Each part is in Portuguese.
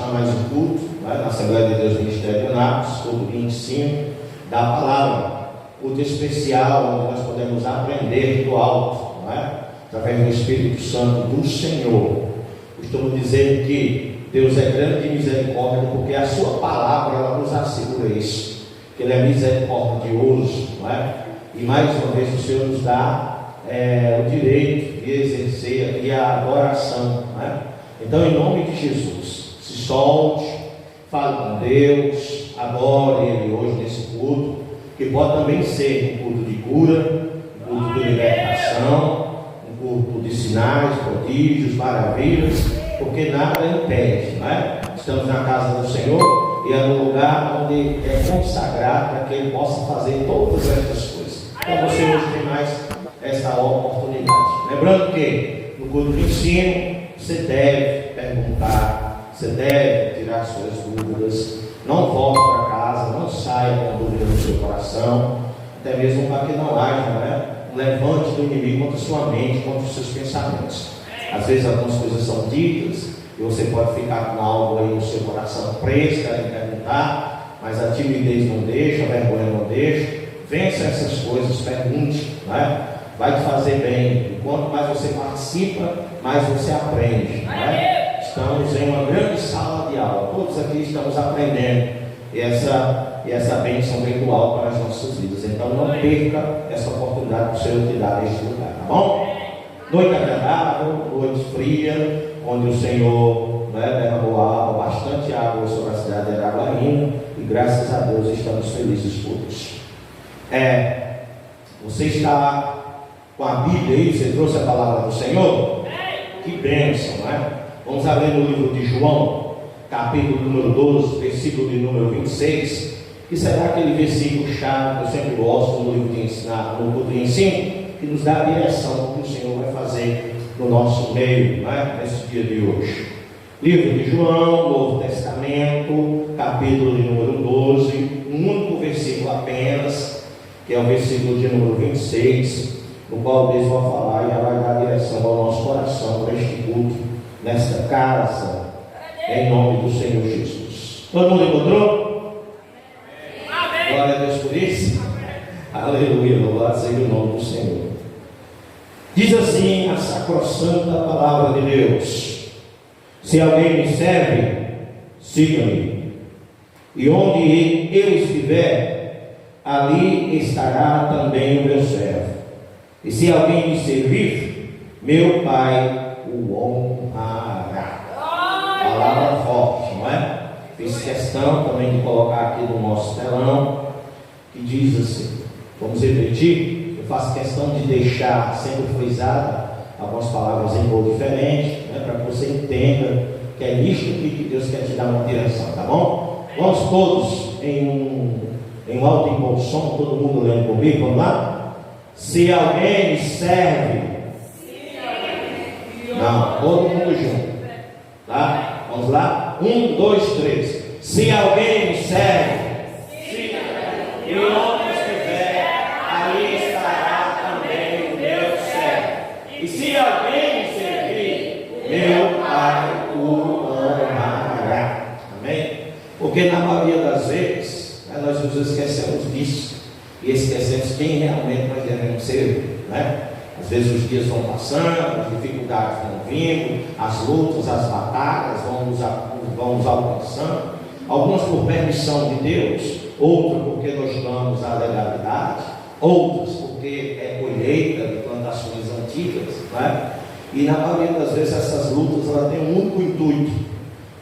a mais um culto, né, na Assembleia de Deus Ministério de Anápolis, culto de ensino da palavra, culto especial, onde nós podemos aprender do alto, não é? Através do Espírito Santo do Senhor. Costumo dizer que Deus é grande de misericórdia, porque a sua palavra ela nos assegura isso, que Ele é misericordioso, não é? E mais uma vez o Senhor nos dá o direito de exercer aqui a adoração, não é? Então, em nome de Jesus, se solte, fale com Deus, adore Ele hoje nesse culto, que pode também ser um culto de cura, um culto de libertação, um culto de sinais, prodígios, maravilhas, porque nada impede, não é? Estamos na casa do Senhor e é no lugar onde é consagrado para que Ele possa fazer todas essas coisas. Então você hoje tem mais essa oportunidade. Lembrando que no culto de ensino você deve perguntar, você deve tirar suas dúvidas, não volte para casa, não saia com a dúvida no seu coração, até mesmo para que não haja, né, um levante do inimigo contra a sua mente, contra os seus pensamentos. Às vezes algumas coisas são ditas e você pode ficar com algo aí no seu coração preso, querendo perguntar, mas a timidez não deixa, a vergonha não deixa. Vença essas coisas, pergunte, né? Vai te fazer bem. E quanto mais você participa, mais você aprende, né? Estamos em uma grande sala de aula, todos aqui estamos aprendendo e essa bênção virtual para as nossas vidas. Então não perca essa oportunidade que o Senhor te dá neste lugar, tá bom? Noite agradável, noite fria, onde o Senhor, né, derramou água, bastante água sobre a cidade de Araguaína, e graças a Deus estamos felizes todos. Você está com a Bíblia aí? Você trouxe a palavra do Senhor? Que bênção, não é? Vamos abrir no livro de João, capítulo número 12, versículo de número 26, que será aquele versículo chave que eu sempre gosto no livro de ensinar, no culto de ensino, que nos dá a direção do que o Senhor vai fazer no nosso meio, não é? Nesse dia de hoje. Livro de João, Novo Testamento, capítulo de número 12, um único versículo apenas, que é o versículo de número 26, no qual Deus vai falar e já vai dar a direção ao nosso coração para este culto, nesta casa, em nome do Senhor Jesus. Todo mundo encontrou? Amém. Glória a Deus por isso. Aleluia, louvado seja o nome do Senhor. Diz assim a sacrossanta palavra de Deus: se alguém me serve, siga-me, e onde eu estiver, ali estará também o meu servo. E se alguém me servir, meu Pai o honrará. Palavra forte, não é? Fiz questão também de colocar aqui no nosso telão, que diz assim, vamos repetir, eu faço questão de deixar sempre frisada algumas palavras em cor diferente, né, para que você entenda que é nisto que Deus quer te dar uma direção, tá bom? Vamos todos em um alto e bom som, todo mundo lendo comigo, vamos lá? Se alguém me serve, não, todo mundo junto, tá? Vamos lá? 1, 2, 3. Se alguém me serve, e onde estiver, ali estará também o meu servo. E se alguém me servir, meu Pai o honrará. Amém? Porque na maioria das vezes, nós nos esquecemos disso. E esquecemos quem realmente nós devemos servir, né? Às vezes os dias vão passando, as dificuldades vão vindo, as lutas, as batalhas vão nos alcançando, algumas por permissão de Deus, outras porque nós damos a legalidade, outras porque é colheita de plantações antigas, né? E na maioria das vezes essas lutas ela tem um único intuito,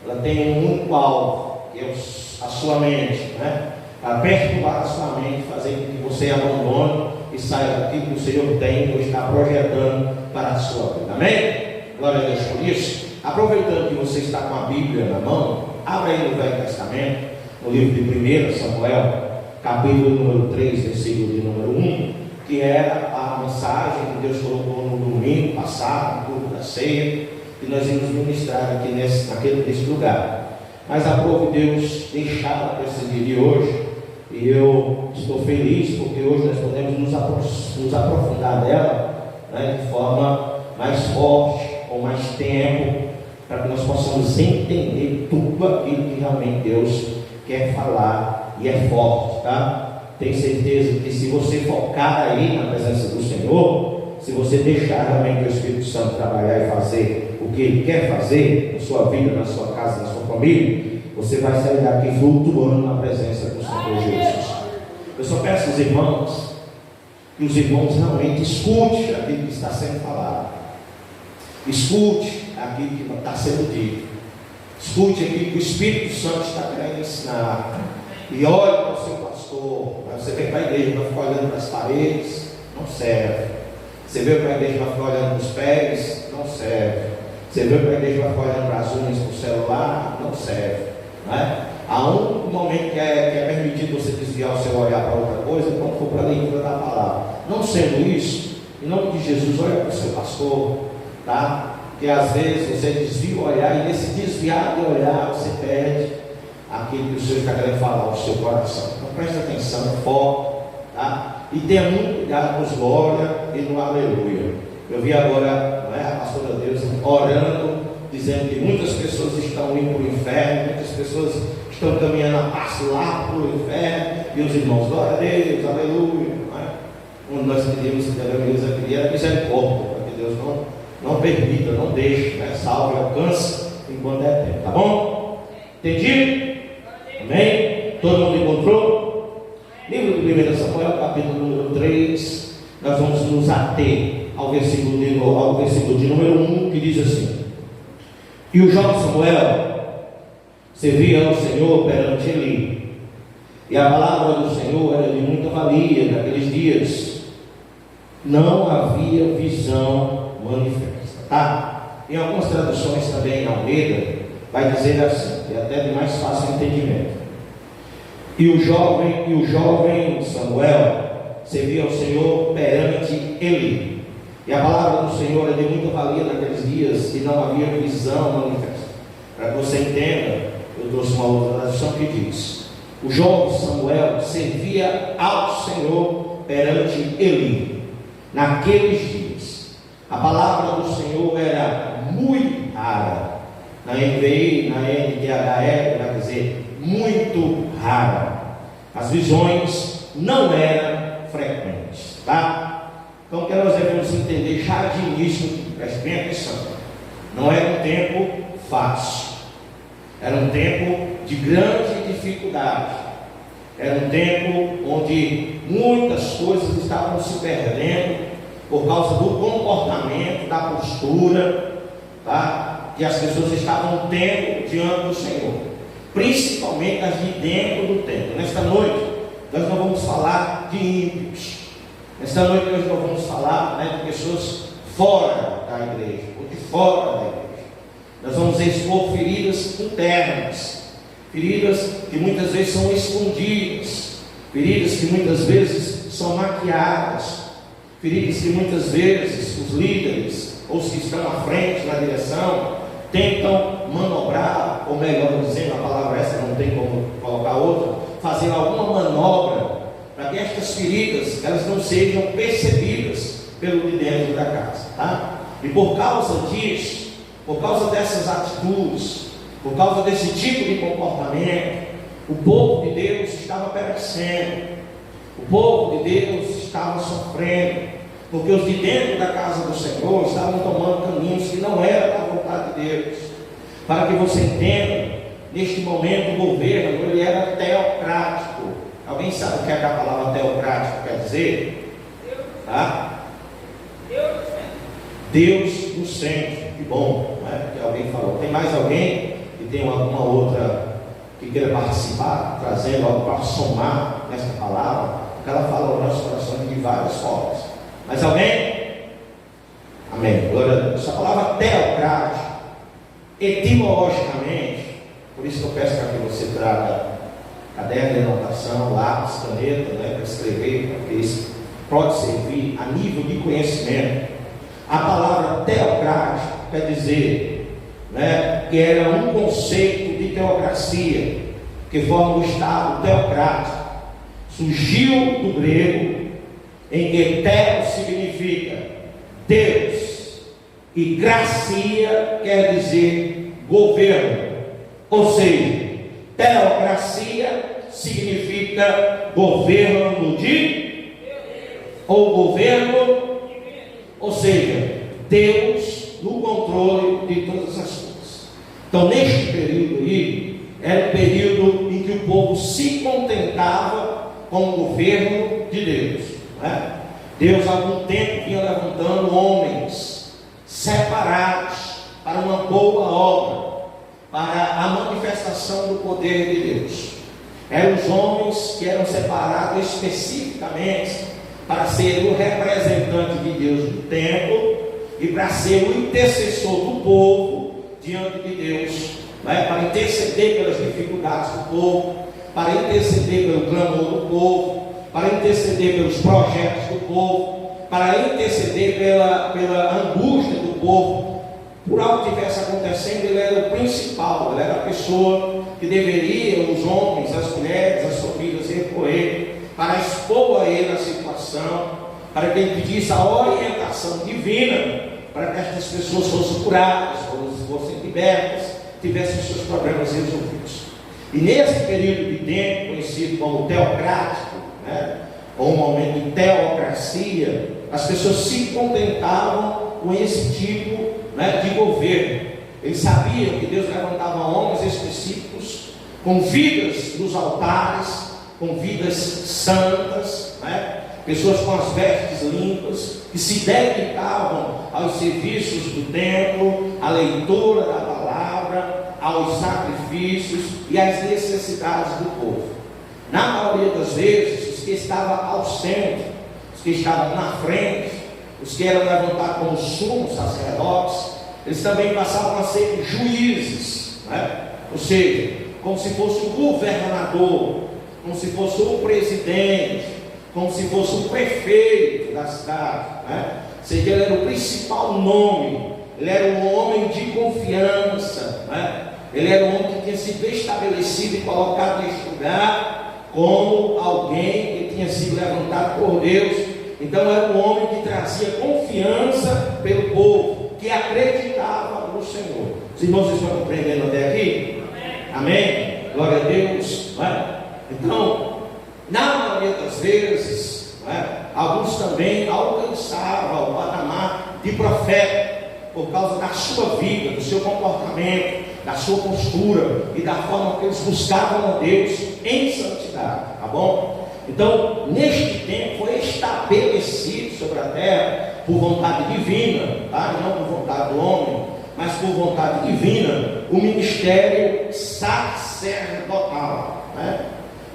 ela tem um único alvo, que é a sua mente, né? A perturbar a sua mente, fazer com que você abandone e saia daquilo que o Senhor tem ou está projetando para a sua vida. Amém? Glória a Deus por isso. Aproveitando que você está com a Bíblia na mão, abra aí no Velho Testamento, no livro de 1 Samuel, capítulo número 3, versículo de número 1, que era a mensagem que Deus colocou no domingo passado, no culto da ceia, que nós íamos ministrar aqui nesse lugar. Mas aprove Deus deixá-la para esse dia de hoje. E eu estou feliz porque hoje nós podemos nos aprofundar nela, né, de forma mais forte, com mais tempo, para que nós possamos entender tudo aquilo que realmente Deus quer falar e é forte, tá? Tenho certeza que se você focar aí na presença do Senhor, se você deixar realmente o Espírito Santo trabalhar e fazer o que Ele quer fazer na sua vida, na sua casa, na sua família, você vai sair daqui flutuando na presença do Senhor Jesus. Eu só peço aos irmãos que os irmãos realmente escutem aquilo que está sendo falado, escute aquilo que está sendo dito, escute aquilo que o Espírito Santo está querendo ensinar, e olhe para o seu pastor. Você vem para a igreja para ficar olhando para as paredes, não serve. Você veio para a igreja para ficar olhando para os pés, não serve. Você veio para a igreja para ficar olhando para as unhas, para o celular, não serve, não é? Há um momento que é permitido você desviar o seu olhar para outra coisa, quando for para a leitura da palavra. Não sendo isso, em nome de Jesus, olha para o seu pastor, tá? Porque às vezes você desvia o olhar, e nesse desviar de olhar você perde aquilo que o Senhor está querendo falar ao seu coração. Então preste atenção, foco, tá? E tenha muito cuidado com os glória e no aleluia. Eu vi agora, não é, a pastora Deus orando, dizendo que muitas pessoas estão indo para o inferno, muitas pessoas estão caminhando a passo lá para o inferno, e os irmãos, glória a Deus, aleluia, não é? Onde nós pedimos que Deus era misericórdia, para que Deus não permita, não deixe, né? Salve, alcance enquanto é tempo, tá bom? Entendido? Amém? Todo mundo encontrou? Livro de 1 Samuel, capítulo número 3, nós vamos nos ater ao versículo de número 1, que diz assim: E o jovem Samuel servia ao Senhor perante Eli, e a palavra do Senhor era de muita valia naqueles dias, não havia visão manifesta, tá? Em algumas traduções também, na Almeida, vai dizer assim, que é até de mais fácil entendimento. E o jovem Samuel servia ao Senhor perante Eli, e a palavra do Senhor é de muita valia naqueles dias, e não havia visão manifesta. Para que você entenda, eu trouxe uma outra tradução que diz: o jovem Samuel servia ao Senhor perante Eli naqueles dias. A palavra do Senhor era muito rara. Na NVI, na NTHE, vai dizer muito rara. As visões não eram frequentes, tá? Então o que nós devemos entender já de início, preste bem atenção, não era um tempo fácil, era um tempo de grande dificuldade, era um tempo onde muitas coisas estavam se perdendo por causa do comportamento, da postura, tá? Que as pessoas estavam tendo diante do Senhor, principalmente as de dentro do templo. Nesta noite nós não vamos falar de ímpios, nesta noite nós não vamos falar, né, de pessoas fora da igreja, ou de fora da igreja. Nós vamos expor feridas internas, feridas que muitas vezes são escondidas, feridas que muitas vezes são maquiadas, feridas que muitas vezes os líderes, ou os que estão à frente, na direção, tentam manobrar, ou melhor dizendo, a palavra essa não tem como colocar outra, fazer alguma manobra para que estas feridas elas não sejam percebidas pelo de dentro da casa, tá? E por causa disso, por causa dessas atitudes, por causa desse tipo de comportamento, o povo de Deus estava perecendo, o povo de Deus estava sofrendo, porque os de dentro da casa do Senhor estavam tomando caminhos que não eram da vontade de Deus. Para que você entenda, neste momento o governo ele era teocrático. Alguém sabe o que é a palavra teocrático quer dizer? Tá? Deus no centro. Que bom, não é? Porque alguém falou. Tem mais alguém que tem alguma outra que queira participar, trazendo algo para somar nesta palavra? Porque ela fala ao nosso coração de várias formas. Mais alguém? Amém. Glória a Deus. Essa palavra teocrático, etimologicamente, por isso que eu peço para que você traga caderno de anotação, lápis, caneta, né, para escrever, porque isso pode servir a nível de conhecimento. A palavra teocrático quer dizer, né, que era um conceito de teocracia, que forma o Estado teocrático. Surgiu do grego, em que teo significa Deus e gracia quer dizer governo. Ou seja, teocracia significa governo de ou governo, ou seja, Deus no controle de todas as coisas. Então, neste período aí, era um período em que o povo se contentava com o governo de Deus, né? Deus há algum tempo vinha levantando homens separados para uma boa obra, para a manifestação do poder de Deus. Eram os homens que eram separados especificamente para ser o representante de Deus no templo e para ser o intercessor do povo diante de Deus, né? Para interceder pelas dificuldades do povo, para interceder pelo clamor do povo, para interceder pelos projetos do povo, para interceder pela angústia do povo. Por algo que estivesse acontecendo, ele era o principal, ele era a pessoa que deveria, os homens, as mulheres, as famílias, recorrer para expor a ele a situação, para que ele pedisse a orientação divina, para que estas pessoas fossem curadas, fossem libertas, tivessem os seus problemas resolvidos. E nesse período de tempo, conhecido como teocrático, né, ou um momento de teocracia, as pessoas se contentavam com esse tipo, né, de governo. Eles sabiam que Deus levantava homens específicos, com vidas nos altares, com vidas santas, né, pessoas com as vestes limpas, que se dedicavam aos serviços do templo, à leitura da palavra, aos sacrifícios e às necessidades do povo. Na maioria das vezes, os que estavam ao centro, os que estavam na frente, os que eram levantados como sumos sacerdotes, eles também passavam a ser juízes, né? Ou seja, como se fosse o governador, como se fosse o presidente, como se fosse o prefeito da cidade, né? Ou seja, ele era o principal nome, ele era um homem de confiança, né? Ele era um homem que tinha sido estabelecido e colocado neste lugar como alguém que tinha sido levantado por Deus. Então era um homem que trazia confiança pelo povo, que acreditava no Senhor. Os irmãos estão compreendendo até aqui? Amém? Glória a Deus, não é? Então, na maioria das vezes, não é? Alguns também alcançavam o patamar de profeta por causa da sua vida, do seu comportamento, da sua postura e da forma que eles buscavam a Deus em santidade, tá bom? Então, neste tempo foi estabelecido sobre a terra, por vontade divina, tá? Não por vontade do homem, mas por vontade divina, o ministério sacerdotal, né?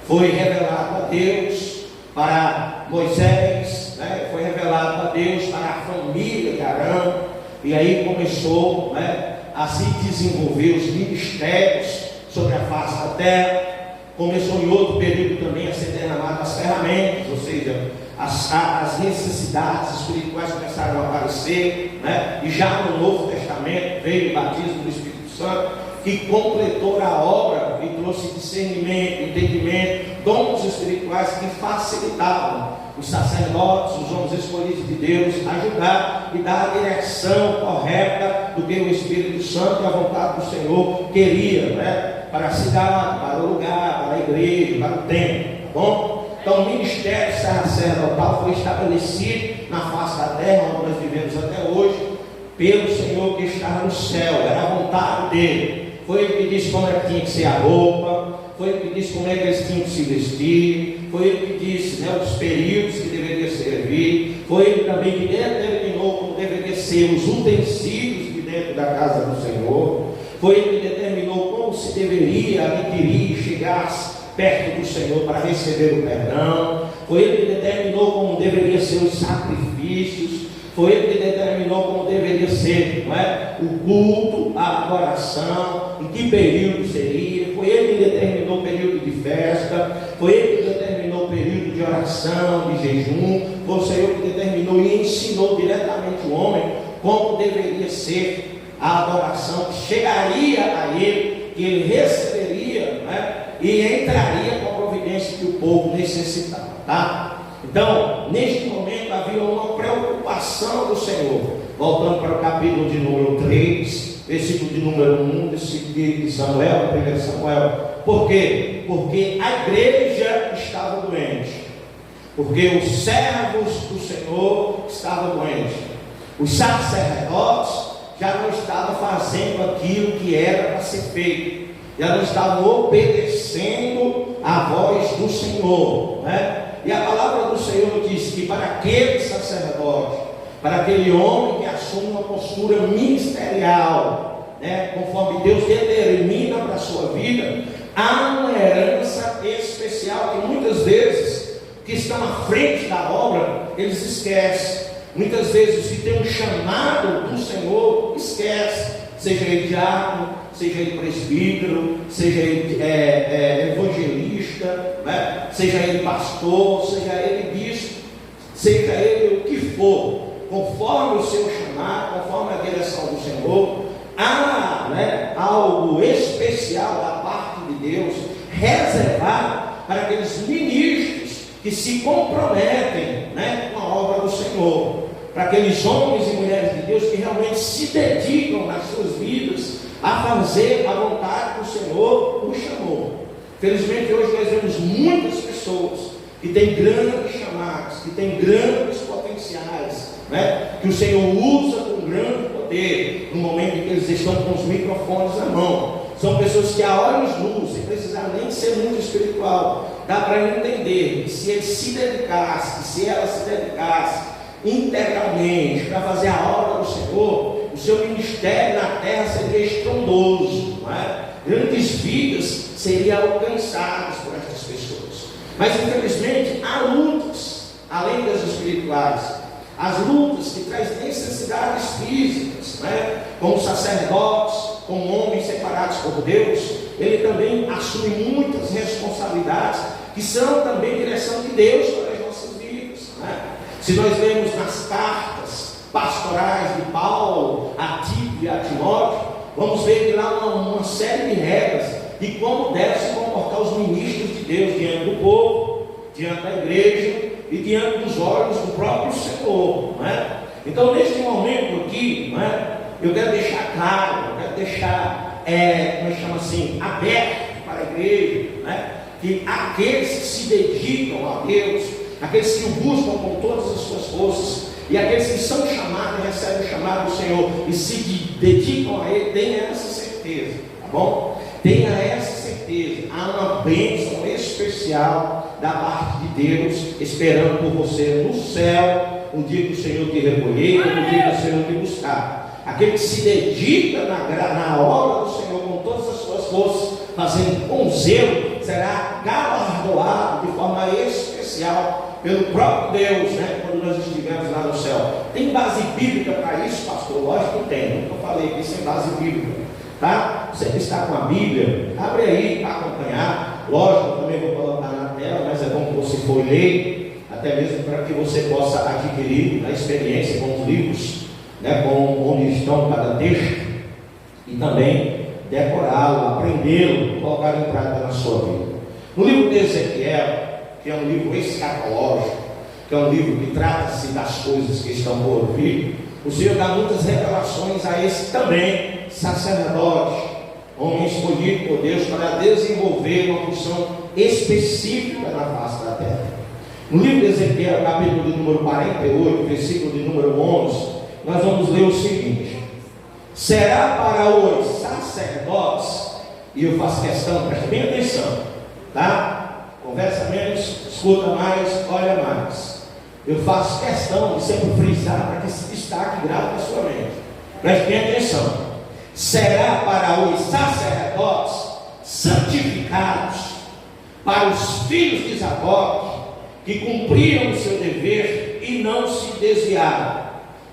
Foi revelado a Deus para Moisés, né? Foi revelado a Deus para a família de Arão, e aí começou, né, a se desenvolver os ministérios sobre a face da terra. Começou em outro período também a ser derramadas as ferramentas, ou seja, as necessidades espirituais começaram a aparecer, né? E já no Novo Testamento veio o batismo do Espírito Santo, que completou a obra e trouxe discernimento, entendimento, dons espirituais que facilitavam os sacerdotes, os homens escolhidos de Deus, ajudar e dar a direção correta do que o Espírito Santo e a vontade do Senhor queria, né? Para a cidade, para o lugar, para a igreja, para o templo, tá bom? Então o ministério sacerdotal foi estabelecido na face da terra, onde nós vivemos até hoje, pelo Senhor que está no céu, era a vontade dele. Foi ele que disse como é que tinha que ser a roupa, foi ele que disse como é que eles tinham que se vestir, foi ele que disse, né, os períodos que deveriam servir, foi ele também que determinou como deveriam ser os utensílios de dentro da casa do Senhor, foi ele que determinou como se deveria adquirir e chegar perto do Senhor para receber o perdão, foi ele que determinou como deveriam ser os sacrifícios, foi ele que determinou como deveria ser, não é, o culto, a adoração, em que período seria, foi ele que determinou o período de festa, foi ele que determinou o período de oração, de jejum, foi o Senhor que determinou e ensinou diretamente o homem como deveria ser a adoração, que chegaria a ele, que ele receberia, né, e entraria com a providência que o povo necessitava, tá? Então, neste momento havia uma preocupação do Senhor. Voltando para o capítulo de número 3, versículo de número 1 de Samuel, 1 Samuel. Por quê? Porque a igreja estava doente, porque os servos do Senhor estavam doentes, os sacerdotes já não estavam fazendo aquilo que era para ser feito, já não estavam obedecendo a voz do Senhor, né? E a palavra do Senhor diz que para aquele sacerdote, para aquele homem que assume uma postura ministerial, né, conforme Deus determina para a sua vida, há uma herança especial que muitas vezes, que estão à frente da obra, eles esquecem. Muitas vezes os que têm um chamado do Senhor, esquece, seja ele diácono, seja ele presbítero, seja ele evangelista, né? Seja ele pastor, seja ele bispo, seja ele o que for, conforme o seu chamado, conforme a direção do Senhor, há, né, algo especial da parte de Deus, reservado para aqueles ministros que se comprometem, né, com a obra do Senhor, para aqueles homens e mulheres de Deus que realmente se dedicam nas suas vidas a fazer a vontade do Senhor os chamou. Felizmente hoje nós vemos muitas pessoas que têm grandes chamados, que têm grandes potenciais, né, que o Senhor usa com grande poder no momento em que eles estão com os microfones na mão. São pessoas que a olhos-nus, sem precisar nem ser muito espiritual, dá para entender que se ele se dedicasse, que se ela se dedicasse integralmente para fazer a obra do Senhor, o seu ministério na terra seria estrondoso, não é? Grandes vidas seriam alcançadas por estas pessoas. Mas infelizmente há lutas, além das espirituais, as lutas que trazem necessidades físicas, né? Como sacerdotes, como homens separados por Deus, ele também assume muitas responsabilidades que são também direção de Deus para as nossas vidas, né? Se nós lemos nas cartas pastorais de Paulo a Tito e a Timóteo, vamos ver que lá uma série de regras de como devem se comportar os ministros de Deus diante do povo, diante da igreja e diante dos olhos do próprio Senhor, não é? Então, neste momento aqui, não é, eu quero deixar claro, eu quero deixar, como chama assim, aberto para a igreja, né, que aqueles que se dedicam a Deus, aqueles que o buscam com todas as suas forças, e aqueles que são chamados, recebem o chamado do Senhor e se dedicam a Ele, tenha essa certeza, tá bom? Tenha essa certeza, há uma bênção especial da parte de Deus esperando por você no céu, no dia que o Senhor te recolher, no dia que o Senhor te buscar. Aquele que se dedica na obra do Senhor com todas as suas forças, fazendo com zelo, será galardoado de forma especial pelo próprio Deus, né? Quando nós estivermos lá no céu. Tem base bíblica para isso, pastor? Lógico que tem, nunca falei que isso é base bíblica, tá? Você que está com a Bíblia, abre aí para acompanhar. Lógico, eu também vou colocar na tela, mas é bom que você folheie, até mesmo para que você possa adquirir a experiência com os livros, né? Com onde estão cada texto, e também decorá-lo, aprendê-lo, colocar em prática na sua vida. No livro de Ezequiel, que é um livro escatológico, que é um livro que trata-se das coisas que estão por vir, o Senhor dá muitas revelações a esse também sacerdote, homem escolhido por Deus para desenvolver uma função específica na face da terra. No livro de Ezequiel, capítulo de número 48, versículo de número 11, nós vamos ler o seguinte: será para os sacerdotes, e eu faço questão, preste bem atenção, tá? Conversa menos, escuta mais, olha mais. Eu faço questão de sempre frisar para que esse destaque grave na sua mente. Preste bem atenção. Será para os sacerdotes santificados, para os filhos de Jacó, que cumpriram o seu dever e não se desviaram,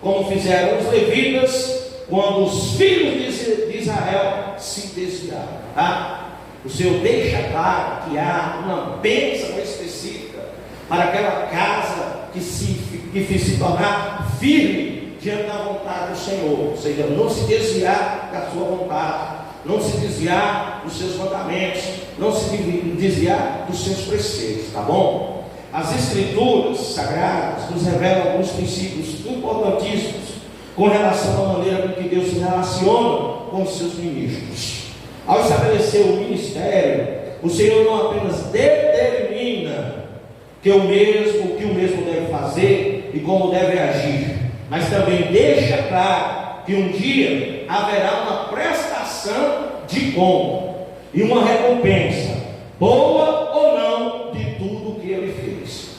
como fizeram os levitas quando os filhos de Israel se desviaram, tá? O Senhor deixa claro que há uma bênção específica para aquela casa que se tornar firme diante da vontade do Senhor, ou seja, não se desviar da sua vontade, não se desviar dos seus mandamentos, não se desviar dos seus preceitos, tá bom? As Escrituras Sagradas nos revelam alguns princípios importantíssimos com relação à maneira com que Deus se relaciona com os seus ministros. Ao estabelecer o ministério, o Senhor não apenas determina o que o mesmo deve fazer e como deve agir, mas também deixa claro que um dia haverá uma prestação de conta e uma recompensa, boa ou não, de tudo que ele fez.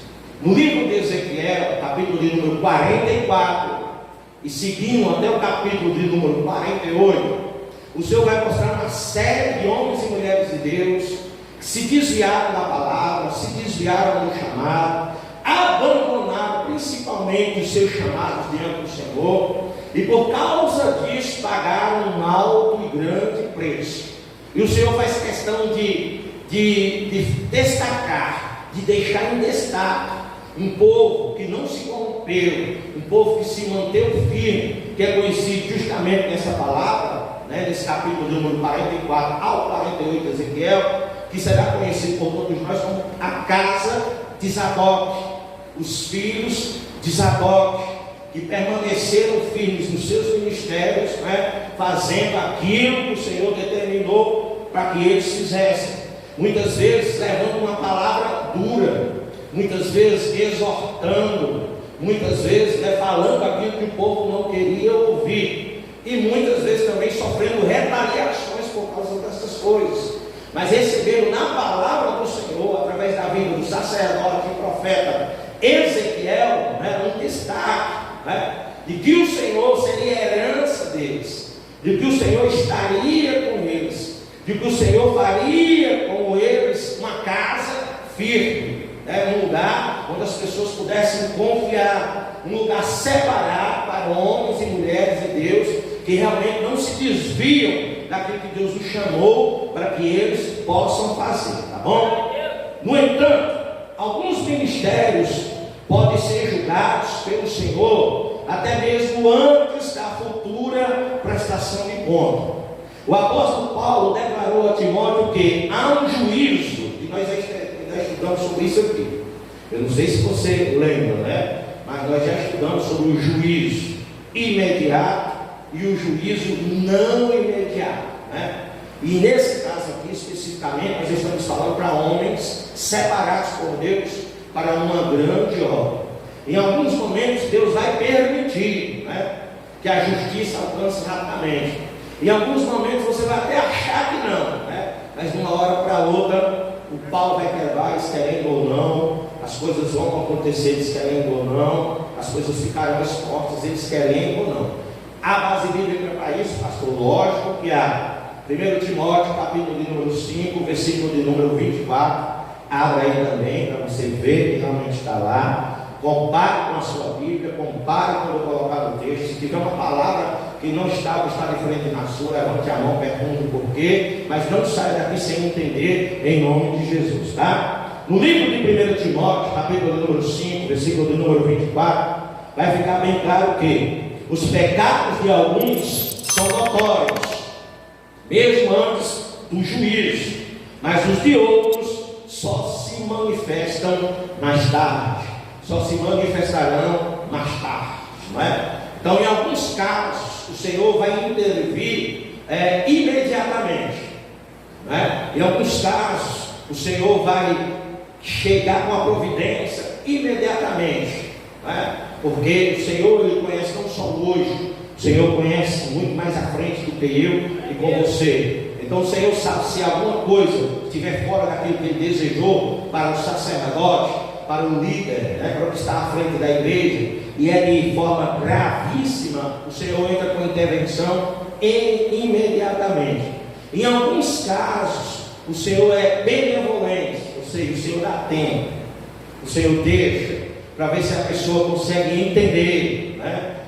No livro de Ezequiel, capítulo de número 44, e seguindo até o capítulo de número 48, o Senhor vai mostrar uma série de homens e mulheres de Deus que se desviaram da palavra, se desviaram do chamado, abandonaram principalmente os seus chamados diante do Senhor, e por causa disso pagaram um alto e grande preço. E o Senhor faz questão de destacar, de deixar em destaque um povo que não se corrompeu, um povo que se manteve firme, que é conhecido justamente nessa palavra, nesse capítulo de número 44 ao 48 de Ezequiel, que será conhecido por todos nós como a casa de Zadok, os filhos de Zadok, que permaneceram firmes nos seus ministérios, fazendo aquilo que o Senhor determinou para que eles fizessem, muitas vezes levando uma palavra dura, muitas vezes exortando, muitas vezes falando aquilo que o povo não queria ouvir, e muitas vezes também sofrendo retaliações por causa dessas coisas, mas recebendo na palavra do Senhor, através da vida do sacerdote e profeta Ezequiel, um destaque, de que o Senhor seria a herança deles, de que o Senhor estaria com eles, de que o Senhor faria com eles uma casa firme, um lugar onde as pessoas pudessem confiar, um lugar separado para homens e mulheres de Deus, que realmente não se desviam daquilo que Deus os chamou para que eles possam fazer, tá bom? No entanto, alguns ministérios podem ser julgados pelo Senhor até mesmo antes da futura prestação de conta. O apóstolo Paulo declarou a Timóteo que há um juízo, e nós já estudamos sobre isso aqui. Eu não sei se você lembra, mas nós já estudamos sobre o juízo imediato e o juízo não imediato, E nesse caso aqui especificamente nós estamos falando para homens separados por Deus para uma grande obra. Em alguns momentos Deus vai permitir, que a justiça alcance rapidamente. Em alguns momentos você vai até achar que não, mas de uma hora para outra o pau vai quebrar, eles querendo ou não, as coisas vão acontecer, eles querendo ou não, as coisas ficarão expostas, eles querendo ou não. A base bíblica para isso, pastor, lógico que há. 1 Timóteo, capítulo de número 5, versículo de número 24, abra aí também para você ver que realmente está lá. Compare com a sua Bíblia, compare quando eu colocar no texto. Se tiver uma palavra que não está diferente na sua, levante a mão, pergunte o porquê, mas não saia daqui sem entender, em nome de Jesus, tá? No livro de 1 Timóteo, capítulo de número 5, versículo de número 24, vai ficar bem claro que os pecados de alguns são notórios, mesmo antes do juízo, mas os de outros só se manifestam mais tarde, só se manifestarão mais tarde, não é? Então, em alguns casos, o Senhor vai intervir imediatamente, não é? Em alguns casos, o Senhor vai chegar com a providência imediatamente, não é? Porque o Senhor, Ele conhece não só hoje, o Senhor conhece muito mais à frente do que eu e com você. Então o Senhor sabe se alguma coisa estiver fora daquilo que Ele desejou para o sacerdote, para o líder, para o que está à frente da igreja, e é de forma gravíssima, o Senhor entra com intervenção imediatamente. Em alguns casos, o Senhor é benevolente, ou seja, o Senhor dá tempo, o Senhor deixa, para ver se a pessoa consegue entender,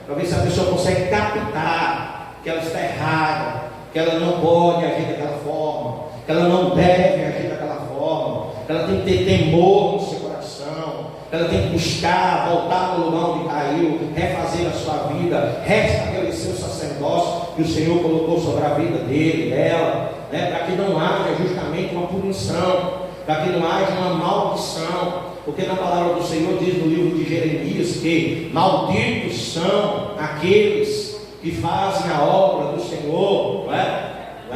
para ver se a pessoa consegue captar que ela está errada, que ela não pode agir daquela forma, que ela não deve agir daquela forma, que ela tem que ter temor no seu coração, que ela tem que buscar, voltar para o lugar onde caiu, refazer a sua vida, restabelecer o sacerdócio que o Senhor colocou sobre a vida dele, dela, para que não haja justamente uma punição, para que não haja uma maldição, porque na palavra do Senhor diz no livro de Jeremias que malditos são aqueles que fazem a obra do Senhor, não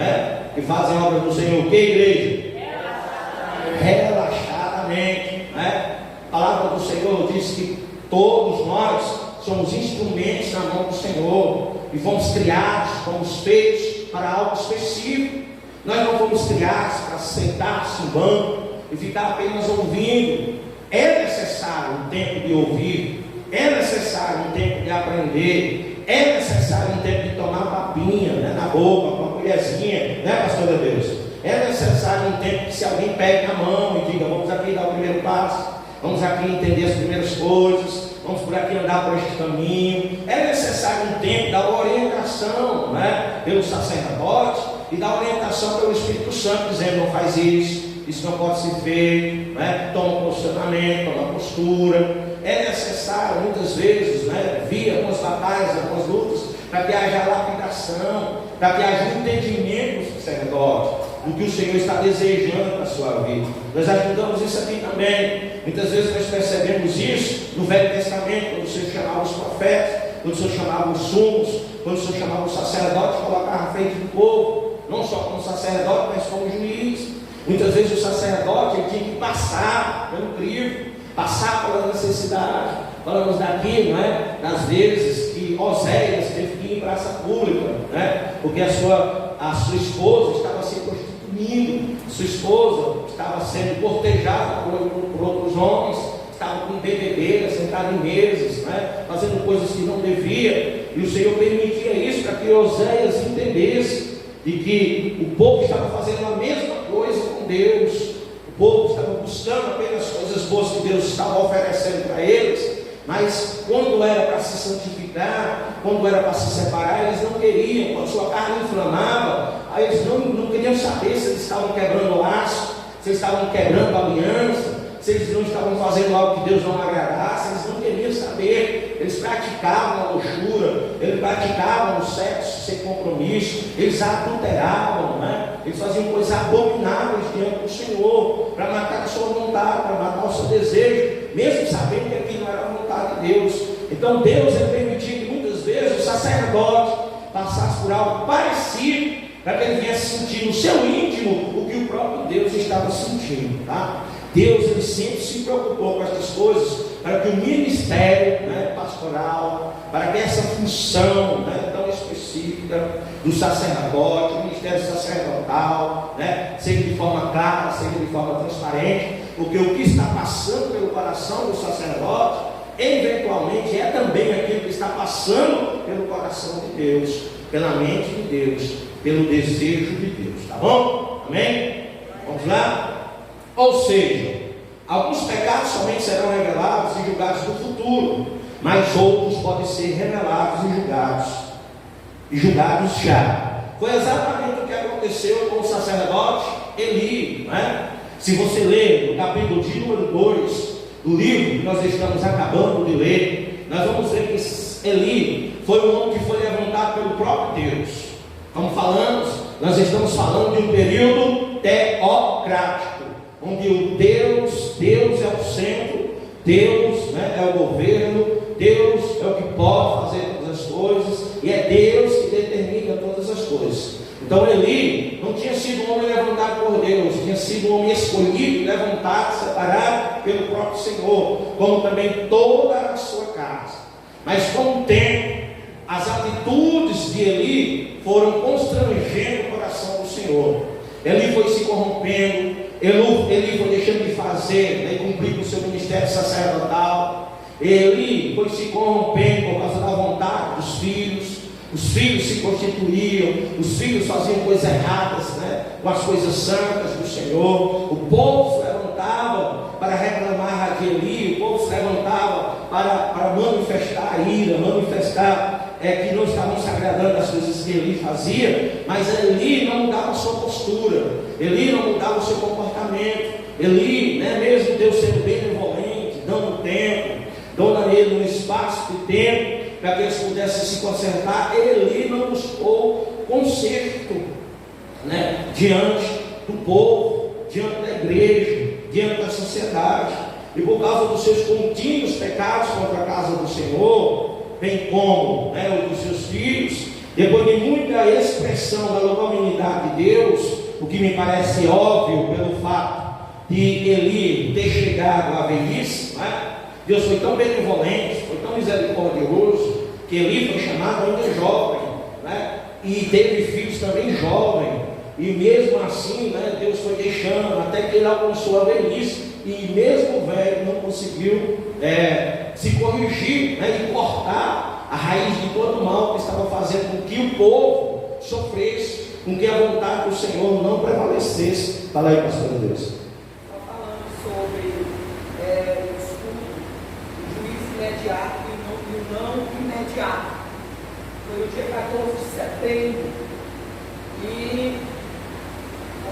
é? Que fazem a obra do Senhor, que igreja? Relaxadamente, não é? A palavra do Senhor diz que todos nós somos instrumentos na mão do Senhor e fomos criados, fomos feitos para algo específico. Nós não fomos criados para sentar-se no banco e ficar apenas ouvindo. É necessário um tempo de ouvir, é necessário um tempo de aprender, é necessário um tempo de tomar papinha, né, na boca, com uma colherzinha, né, pastor de Deus? É necessário um tempo que, se alguém pegue na mão e diga: vamos aqui dar o primeiro passo, vamos aqui entender as primeiras coisas, vamos por aqui andar por este caminho. É necessário um tempo da orientação, né, pelo sacerdote, e da orientação pelo Espírito Santo, dizendo: não faz isso, isso não pode ser feito, né? Toma um posicionamento, toma postura. É necessário muitas vezes, né, vir algumas batalhas, algumas lutas, para que haja lapidação, para que haja entendimento do sacerdote, do que o Senhor está desejando para a sua vida. Nós ajudamos isso aqui também. Muitas vezes nós percebemos isso no Velho Testamento, quando o Senhor chamava os profetas, quando o Senhor chamava os sumos, quando o Senhor chamava os sacerdotes, colocava à frente do povo, não só como sacerdote, mas como juiz. Muitas vezes o sacerdote tinha que passar pelo crivo, passar pela necessidade. Falamos daqui, não é? Das vezes que Oséias teve que ir em praça pública, né? Porque a sua esposa estava se prostituindo, sua esposa estava sendo cortejada por outros homens, estava com bebedeira, sentada em mesas, né? Fazendo coisas que não devia, e o Senhor permitia isso para que Oséias entendesse de que o povo estava fazendo a mesma coisa com Deus. O povo estava buscando apenas coisas boas que Deus estava oferecendo para eles, mas quando era para se santificar, quando era para se separar, eles não queriam. Quando sua carne inflamava, aí eles não queriam saber se eles estavam quebrando o laço, se eles estavam quebrando a aliança, se eles não estavam fazendo algo que Deus não agradasse. Eles não queriam saber. Eles praticavam a luxúria, eles praticavam o sexo sem compromisso, eles adulteravam, né? Eles faziam coisas abomináveis diante do Senhor, para matar a sua vontade, para matar o seu desejo, mesmo sabendo que aquilo não era a vontade de Deus. Então Deus permitiu que muitas vezes o sacerdote passasse por algo parecido, para que ele viesse sentir no seu íntimo o que o próprio Deus estava sentindo, tá? Deus, ele sempre se preocupou com essas coisas, para que o ministério, né, pastoral, para que essa função, né, tão específica do sacerdote, o ministério sacerdotal, né, seja de forma clara, seja de forma transparente, porque o que está passando pelo coração do sacerdote, eventualmente é também aquilo que está passando pelo coração de Deus, pela mente de Deus, pelo desejo de Deus, tá bom? Amém? Vamos lá? Ou seja, alguns pecados somente serão revelados e julgados no futuro, mas outros podem ser revelados e julgados já. Foi exatamente o que aconteceu com o sacerdote Eli, né? Se você ler no capítulo de número 2 do livro que nós estamos acabando de ler, nós vamos ver que Eli foi um homem que foi levantado pelo próprio Deus. Nós estamos falando de um período teocrático, onde o Deus é o centro, Deus, né, é o governo, Deus é o que pode fazer todas as coisas, e é Deus que determina todas as coisas. Então Eli não tinha sido um homem levantado por Deus, tinha sido um homem escolhido, levantado, separado pelo próprio Senhor, como também toda a sua casa. Mas com o tempo, as atitudes de Eli foram constrangendo o coração do Senhor. Eli foi se corrompendo, Eli foi deixando de fazer, né, cumprir com o seu ministério sacerdotal. Eli foi se corrompendo por causa da vontade dos filhos. Os filhos se prostituíam, os filhos faziam coisas erradas, né, com as coisas santas do Senhor. O povo se levantava para reclamar de Eli, o povo se levantava para manifestar a ira, manifestar que não estavam se agradando das coisas que Eli fazia, mas Eli não mudava a sua postura, Eli não mudava o seu comportamento. Eli, né, mesmo Deus sendo benevolente, dando tempo, dando a ele um espaço de tempo, para que eles pudessem se consertar, Eli não buscou conserto, né, diante do povo, diante da igreja, diante da sociedade. E por causa dos seus contínuos pecados contra a casa do Senhor, bem como, né, o dos seus filhos, depois de muita expressão da longanimidade de Deus, o que me parece óbvio pelo fato de Eli ter chegado à velhice, né? Deus foi tão benevolente, foi tão misericordioso, que Eli foi chamado ainda jovem, né? E teve filhos também jovem, e mesmo assim, né, Deus foi deixando até que ele alcançou a velhice, e mesmo velho não conseguiu se corrigir, né, e cortar a raiz de todo o mal que estava fazendo com que o povo sofresse, com que a vontade do Senhor não prevalecesse. Fala aí, pastor Deus. Está falando sobre o juízo imediato e o não imediato. Foi o dia 14 de setembro. E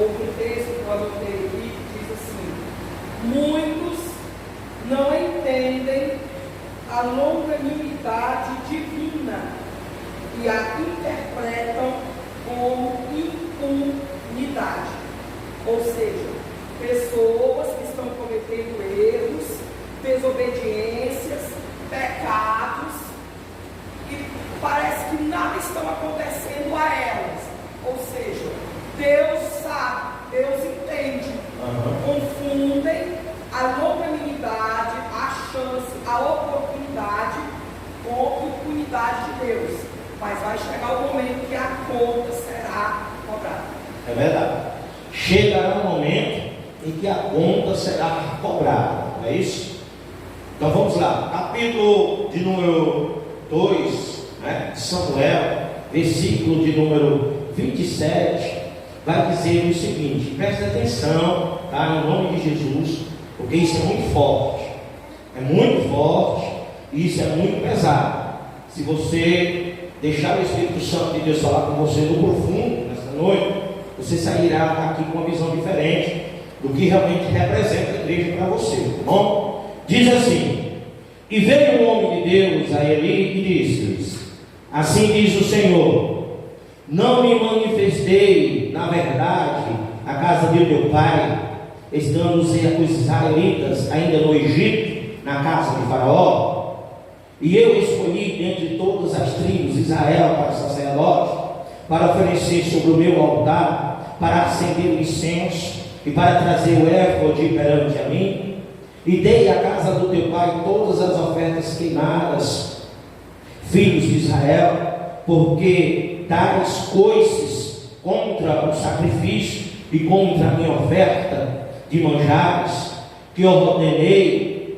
houve um texto que eu anotei aqui que diz assim: muitos não entendem a longanimidade divina e a interpretam como impunidade. Ou seja, pessoas que estão cometendo erros, desobediências, pecados, e parece que nada está acontecendo a elas. Ou seja, Deus sabe, Deus entende. Confundem a longanimidade, a chance, a oportunidade com a impunidade de Deus. Mas vai chegar o momento que a conta será cobrada. É verdade. Chegará o momento em que a conta será cobrada, não é isso? Então vamos lá, capítulo de número 2, né, de Samuel, versículo de número 27, vai dizer o seguinte: preste atenção, tá, em nome de Jesus, porque isso é muito forte, e isso é muito pesado. Se você deixar o Espírito Santo de Deus falar com você no profundo, nesta noite, você sairá aqui com uma visão diferente do que realmente representa a igreja para você, tá bom? Diz assim: e veio um homem de Deus a Eli e disse-lhes: assim diz o Senhor, não me manifestei, na verdade, a casa de teu pai, estando os israelitas ainda no Egito, na casa de Faraó? E eu escolhi dentre todas as tribos de Israel para sacerdote, para oferecer sobre o meu altar, para acender o incenso e para trazer o éfode perante a mim. E dei à casa do teu pai todas as ofertas queimadas, filhos de Israel, porque tais coices contra o sacrifício e contra a minha oferta de manjares, que ordenei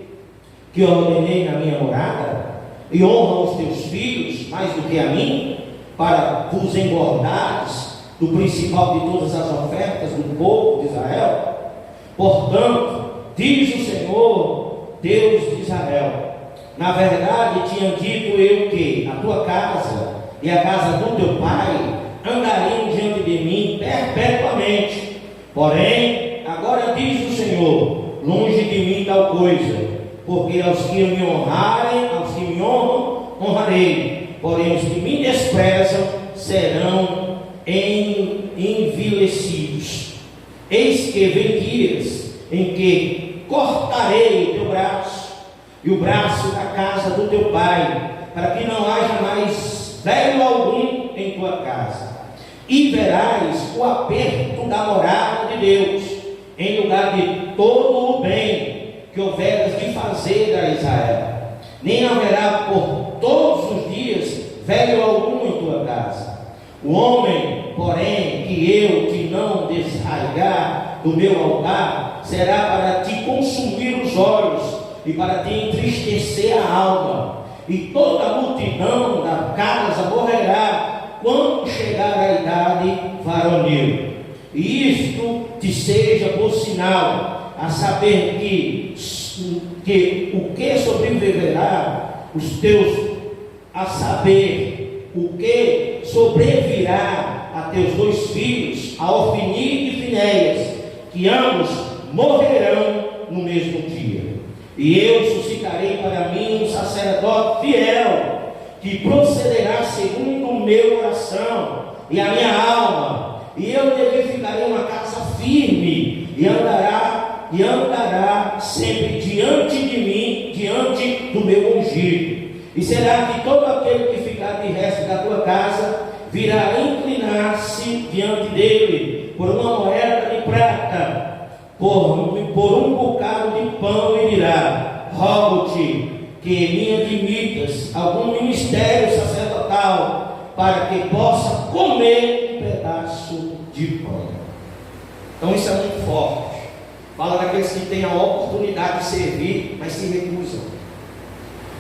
na minha morada, e honram os teus filhos mais do que a mim, para vos engordares do principal de todas as ofertas do povo de Israel. Portanto, diz o Senhor, Deus de Israel, na verdade tinha dito eu que a tua casa e a casa do teu pai andariam diante de mim perpetuamente. Porém, agora diz o Senhor, longe de mim tal coisa, porque aos que me honrarem, aos que me honram, honrarei, porém os que me desprezam serão envilecidos. Eis que vem dias em que cortarei o teu braço e o braço da casa do teu pai, para que não haja mais velho algum em tua casa, e verás o aperto da morada de Deus, em lugar de todo o bem que houveras de fazer a Israel. Nem haverá por todos os dias velho algum em tua casa. O homem, porém, que eu te não desarraigar do meu altar, será para te consumir os olhos e para te entristecer a alma, e toda a multidão da casa morrerá quando chegar a idade varonil. E isto te seja por sinal, a saber que o que sobreviverá os teus, a saber o que sobrevirá a teus dois filhos, a Ofni e Finéias, que ambos morrerão no mesmo dia. E eu suscitarei para mim um sacerdote fiel, que procederá segundo o meu coração e a minha alma, e eu lhe edificarei uma casa firme, e andará sempre diante de mim, diante do meu ungido. E será que todo aquele que ficar de resto da tua casa virá inclinar-se diante dele por uma moeda de prata, por um bocado de pão, e dirá: rogo-te que me admitas algum ministério sacerdotal, para que possa comer um pedaço de pão. Então isso é muito forte. Fala daqueles que têm a oportunidade de servir, mas se recusam.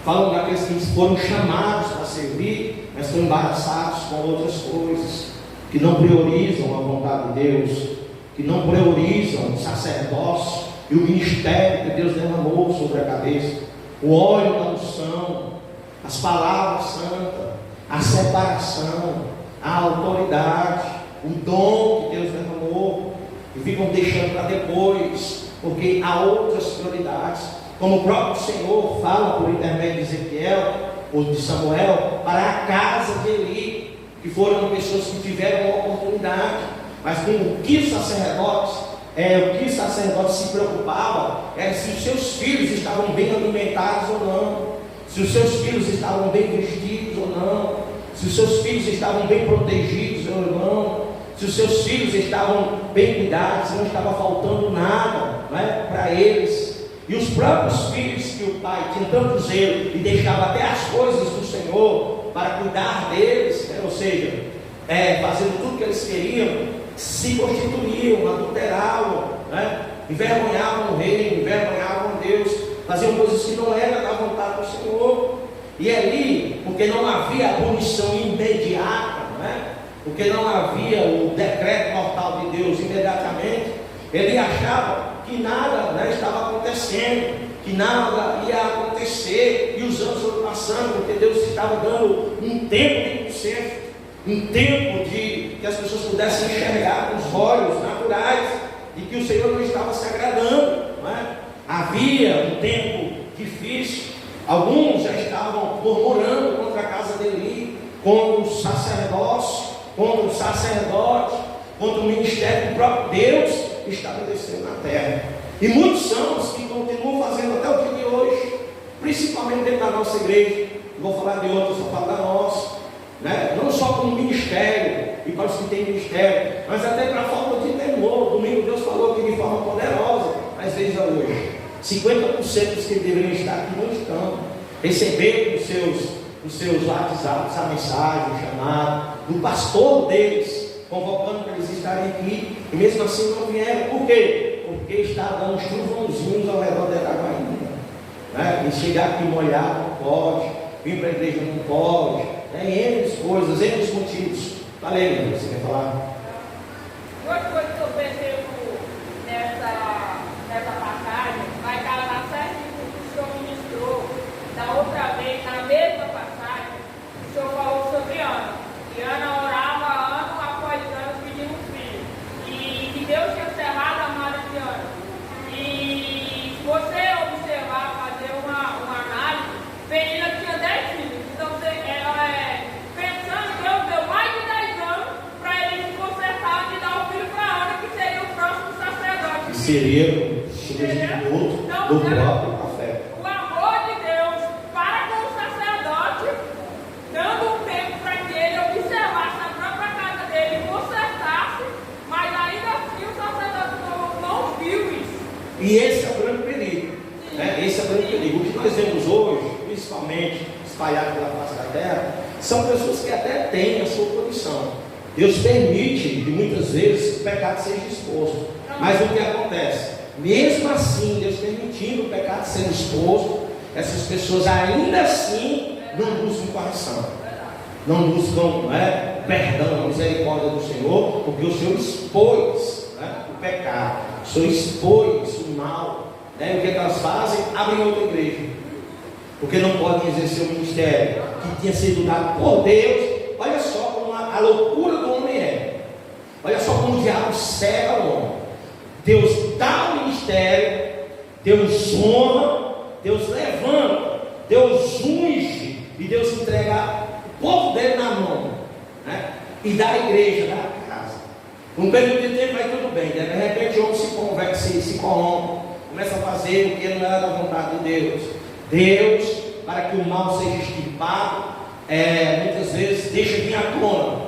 Falam daqueles que foram chamados para servir, mas estão embaraçados com outras coisas, que não priorizam a vontade de Deus, que não priorizam o sacerdócio e o ministério que Deus derramou sobre a cabeça, o óleo da unção, as palavras santas, a separação, a autoridade, o dom que Deus derramou, e ficam deixando para depois, porque há outras prioridades. Como o próprio Senhor fala por intermédio de Ezequiel ou de Samuel, para a casa de Eli, que foram pessoas que tiveram a oportunidade, mas com o que os sacerdotes se preocupavam era se os seus filhos estavam bem alimentados ou não, se os seus filhos estavam bem vestidos ou não, se os seus filhos estavam bem protegidos ou não, se os seus filhos estavam bem cuidados, se não estava faltando nada, não é, para eles. E os próprios filhos que o pai tinha tanto zelo e deixava até as coisas do Senhor para cuidar deles, ou seja, fazendo tudo que eles queriam, se constituíam, adulteravam, envergonhavam o rei, envergonhavam Deus, faziam coisas que não eram da vontade do Senhor. E ali, porque não havia abolição imediata, porque não havia o decreto mortal de Deus imediatamente, ele achava que nada estava acontecendo, que nada ia acontecer, e os anos foram passando, porque Deus estava dando um tempo de conserto, um tempo de que as pessoas pudessem enxergar com os olhos naturais, de que o Senhor não estava se agradando, Havia um tempo difícil, alguns já estavam murmurando contra a casa de Eli, contra o sacerdócio, contra o sacerdote, contra o ministério do próprio Deus estabeleceu na terra. E muitos são os que continuam fazendo até o dia de hoje, principalmente dentro da nossa igreja. Não vou falar de outros, vou falar da nossa, não só como ministério e para os que têm ministério, mas até para a falta de temor. Domingo Deus falou aqui de forma poderosa, mas veja hoje, 50% dos que deveriam estar aqui não estão, recebendo os seus WhatsApps, a mensagem, o chamado do pastor deles, convocando para eles estarem aqui, e mesmo assim não vieram. Por quê? Porque está dando uns trovãozinhos ao redor da água ainda, e chegar aqui molhado não pode, vir para a igreja não pode, N coisas, N motivos. Valeu, irmão, você quer falar? Uma coisa que eu percebo nessa passagem vai casar certinho com o que o Senhor ministrou da outra vez, na mesma passagem. O Senhor falou sobre Ana, e Ana orava ano após ano pedindo um filho, e que Deus tinha cerrado a amada de Ana. E se você observar, fazer uma análise, Penina tinha 10 filhos. Então pensando, Deus deu mais de 10 anos para ele se consertar e dar o filho para Ana, que seria o próximo sacerdote. Que seria o substituto do próprio profeta. O amor de Deus para com o sacerdote, dando um tempo para que ele observasse a própria casa dele e consertasse, mas ainda assim o sacerdote não viu isso. E esse é o grande perigo. Esse é o grande perigo. O que nós vemos hoje, principalmente espalhado pela face da terra, são pessoas que até têm a sua condição. Deus permite que muitas vezes o pecado seja exposto. Mas o que acontece? Mesmo assim, Deus permitindo o pecado ser exposto, essas pessoas ainda assim não buscam correção, não buscam perdão, misericórdia do Senhor, porque o Senhor expôs o pecado, o Senhor expôs o mal. O que elas fazem? Abrem outra igreja, porque não podem exercer o ministério que tinha sido dado por Deus. Olha só como a loucura do homem é, olha só como o diabo cega o homem. Deus dá o ministério, Deus honra, Deus levanta, Deus unge, e Deus entrega o povo dele na mão, e dá a igreja, dá a casa. Um período de tempo vai tudo bem, de repente o homem se converte, se corrompe, começa a fazer o que não era da vontade de Deus. Deus para que o mal seja extirpado, muitas vezes deixa vir à tona,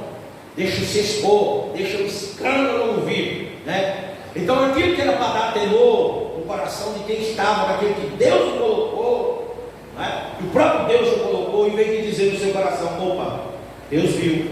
deixa se expor, deixa o escândalo ouvir, né? Então aquilo que era para dar temor no coração de quem estava, daquele que Deus o colocou, né? Que o próprio Deus o colocou, em vez de dizer no seu coração: opa, Deus viu,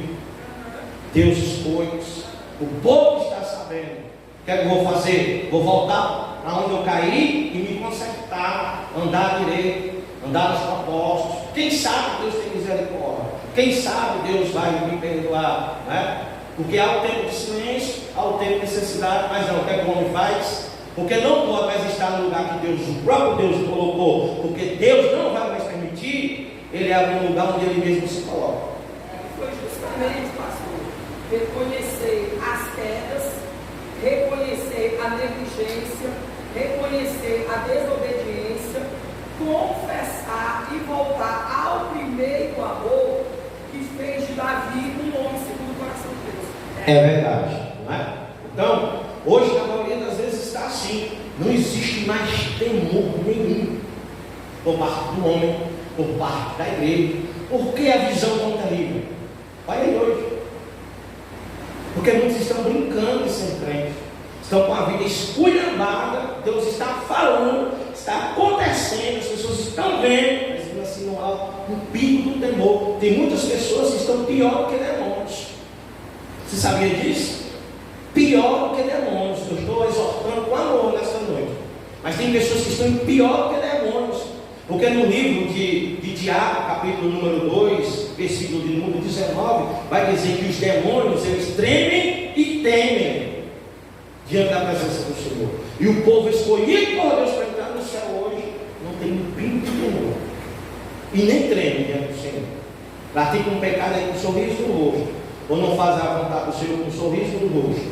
Deus expôs, o povo está sabendo, o que é que eu vou fazer? Vou voltar para onde eu caí e me consertar, andar direito, andar nos propósitos. Quem sabe Deus tem misericórdia, quem sabe Deus vai me perdoar, né? Porque há o tempo de silêncio, há o tempo de necessidade, mas não, o que é que o homem faz? Porque não pode mais estar no lugar que Deus, o próprio Deus o colocou, porque Deus não vai mais permitir ele abrir um lugar onde ele mesmo se coloca. Foi justamente, pastor, reconhecer as quedas, reconhecer a negligência, reconhecer a desobediência, confessar e voltar ao primeiro amor que fez de Davi um homem segundo o coração de Deus. É verdade, não é? Então, hoje na maioria das vezes está assim, não existe mais temor nenhum por parte do homem, por parte da igreja. Por que a visão tão terrível? Olha aí hoje, porque muitos estão brincando de ser crentes, estão com a vida esculhambada. Deus está falando, está acontecendo, as pessoas estão vendo, mas assim não há um pingo do temor. Tem muitas pessoas que estão pior do que demônios. Você sabia disso? Pior do que demônios. Eu estou exortando com amor nesta noite, mas tem pessoas que estão pior do que demônios. Porque no livro de Tiago, capítulo número 2, versículo de número 19, vai dizer que os demônios, eles tremem e temem diante da presença do Senhor. E o povo escolhido por Deus para entrar no céu hoje não tem um pingo de temor e nem treme diante do Senhor. Pratica um pecado aí com um sorriso no rosto, ou não faz a vontade do Senhor com um sorriso no rosto,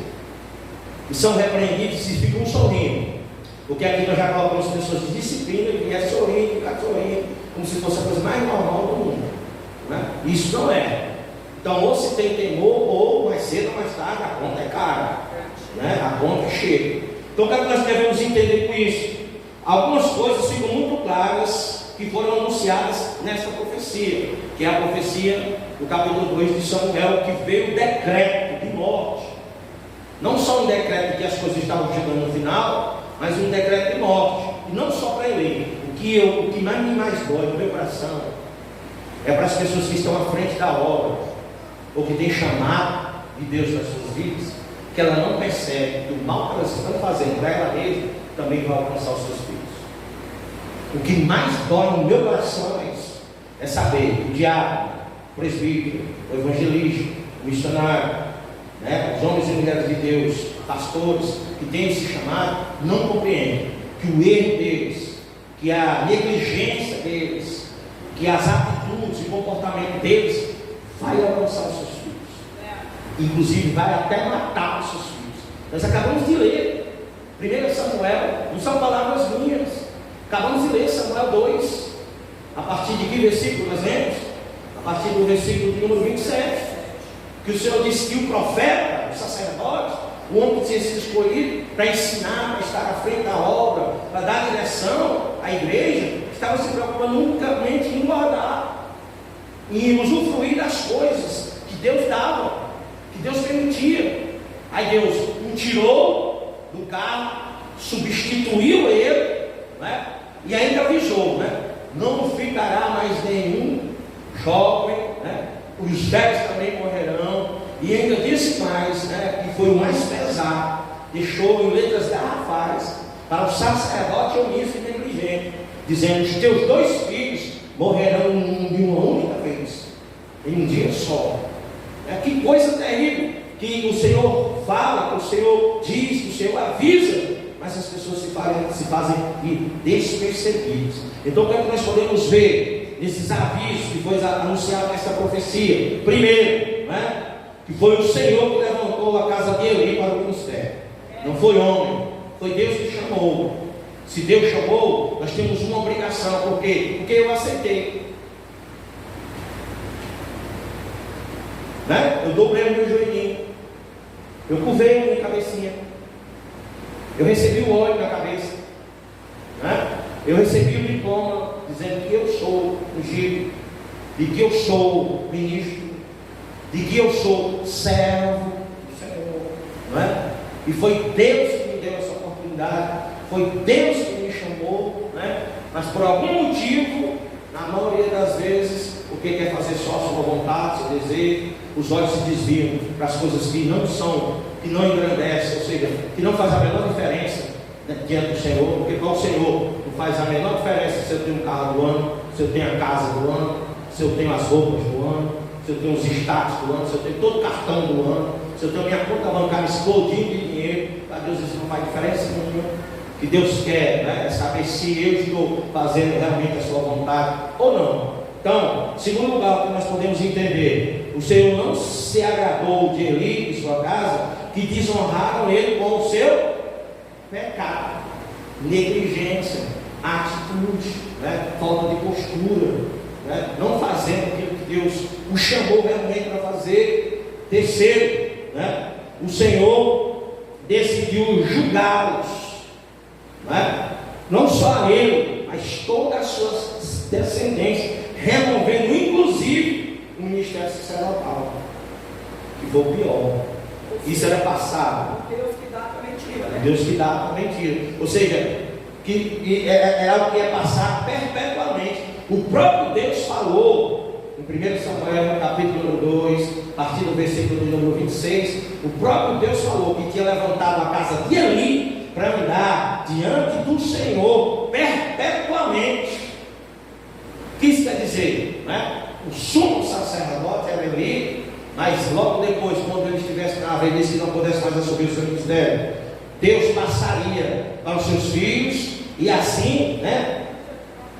e são repreendidos e ficam sorrindo. Porque aqui nós já colocamos pessoas de disciplina que é sorrindo, ficar sorrindo, como se fosse a coisa mais normal do mundo, né? Isso não é. Então, ou se tem temor, ou mais cedo ou mais tarde, a conta é cara, né? A conta chega. Então, o que nós devemos entender com isso? Algumas coisas ficam muito claras que foram anunciadas nesta profecia, que é a profecia do capítulo 2 de Samuel, que veio o decreto de morte. Não só um decreto que as coisas estavam chegando no final, mas um decreto de morte, e não só para ele. O que mais dói no meu coração é para as pessoas que estão à frente da obra, ou que têm chamado de Deus nas suas vidas, que ela não percebe que o mal que elas estão fazendo para ela mesma também vai alcançar os seus filhos. O que mais dói no meu coração é isso, é saber que o diácono, o presbítero, o evangelista, o missionário, né, os homens e mulheres de Deus, pastores que têm esse chamado, não compreendem que o erro deles, que a negligência deles, que as atitudes e comportamento deles vai alcançar os seus filhos, inclusive vai até matar os seus filhos. Nós acabamos de ler 1 Samuel, não são palavras minhas, acabamos de ler Samuel 2, a partir de que versículo nós lemos? A partir do versículo de número 27, que o Senhor disse que o profeta, o sacerdote, o homem que tinha sido escolhido para ensinar, para estar à frente da obra, para dar direção à igreja, estava se preocupando unicamente em guardar, em usufruir das coisas que Deus dava, que Deus permitia. Aí Deus o tirou do carro, substituiu ele, né? E ainda avisou, né? Não ficará mais nenhum jovem, né? Os velhos também morrerão. E ainda disse mais, né, que foi o mais pesado, deixou em letras garrafais para o sacerdote omisso e negligente, dizendo: os teus 2 filhos morrerão de uma única vez, em um dia só. Que coisa terrível, que o Senhor fala, que o Senhor diz, que o Senhor avisa, mas as pessoas se fazem despercebidas. Então, o que é que nós podemos ver nesses avisos que foi anunciado nesta profecia? Primeiro, né, que foi o Senhor que levantou a casa de Eli para o ministério. Não foi homem, foi Deus que chamou. Se Deus chamou, nós temos uma obrigação. Por quê? Porque eu aceitei, né? Eu dobrei o meu joelhinho, eu curvei a minha cabecinha, eu recebi o óleo na cabeça, né? Eu recebi o diploma dizendo que eu sou ungido, de que eu sou ministro, de que eu sou servo do Senhor, não é? E foi Deus que me deu essa oportunidade, foi Deus que me chamou, né? Mas por algum motivo, na maioria das vezes, o que quer fazer só a sua vontade, seu desejo, os olhos se desviam para as coisas que não são, que não engrandecem, ou seja, que não faz a menor diferença, né, diante do Senhor, porque para o Senhor não faz a menor diferença se eu tenho um carro do ano, se eu tenho a casa do ano, se eu tenho as roupas do ano, se eu tenho os status do ano, se eu tenho todo o cartão do ano, se eu tenho minha conta bancária explodindo de dinheiro. Para Deus isso não faz diferença nenhuma. O que Deus quer, né, é saber se eu estou fazendo realmente a sua vontade ou não. Então, segundo lugar, que nós podemos entender, o Senhor não se agradou de Eli e sua casa, que desonraram ele com o seu pecado, negligência, atitude, né, falta de postura, né, não fazendo aquilo que Deus o chamou realmente para fazer. Terceiro, né, o Senhor decidiu julgá-los, né, não só a ele, mas toda a sua descendência, removendo inclusive o ministério sacerdotal, que foi o pior. Isso era passado. Deus que dá para mentira, né? Deus que dá para mentira. Ou seja, que era algo que ia passar perpetuamente. O próprio Deus falou em 1 Samuel, capítulo 2, a partir do versículo de número 26. O próprio Deus falou que tinha levantado a casa de Eli para andar diante do Senhor perpetuamente. O que isso quer dizer? Né? O sumo sacerdote era Eli, mas logo depois, quando ele estivesse na velhice e não pudesse mais assumir o seu ministério, Deus passaria para os seus filhos, e assim, né,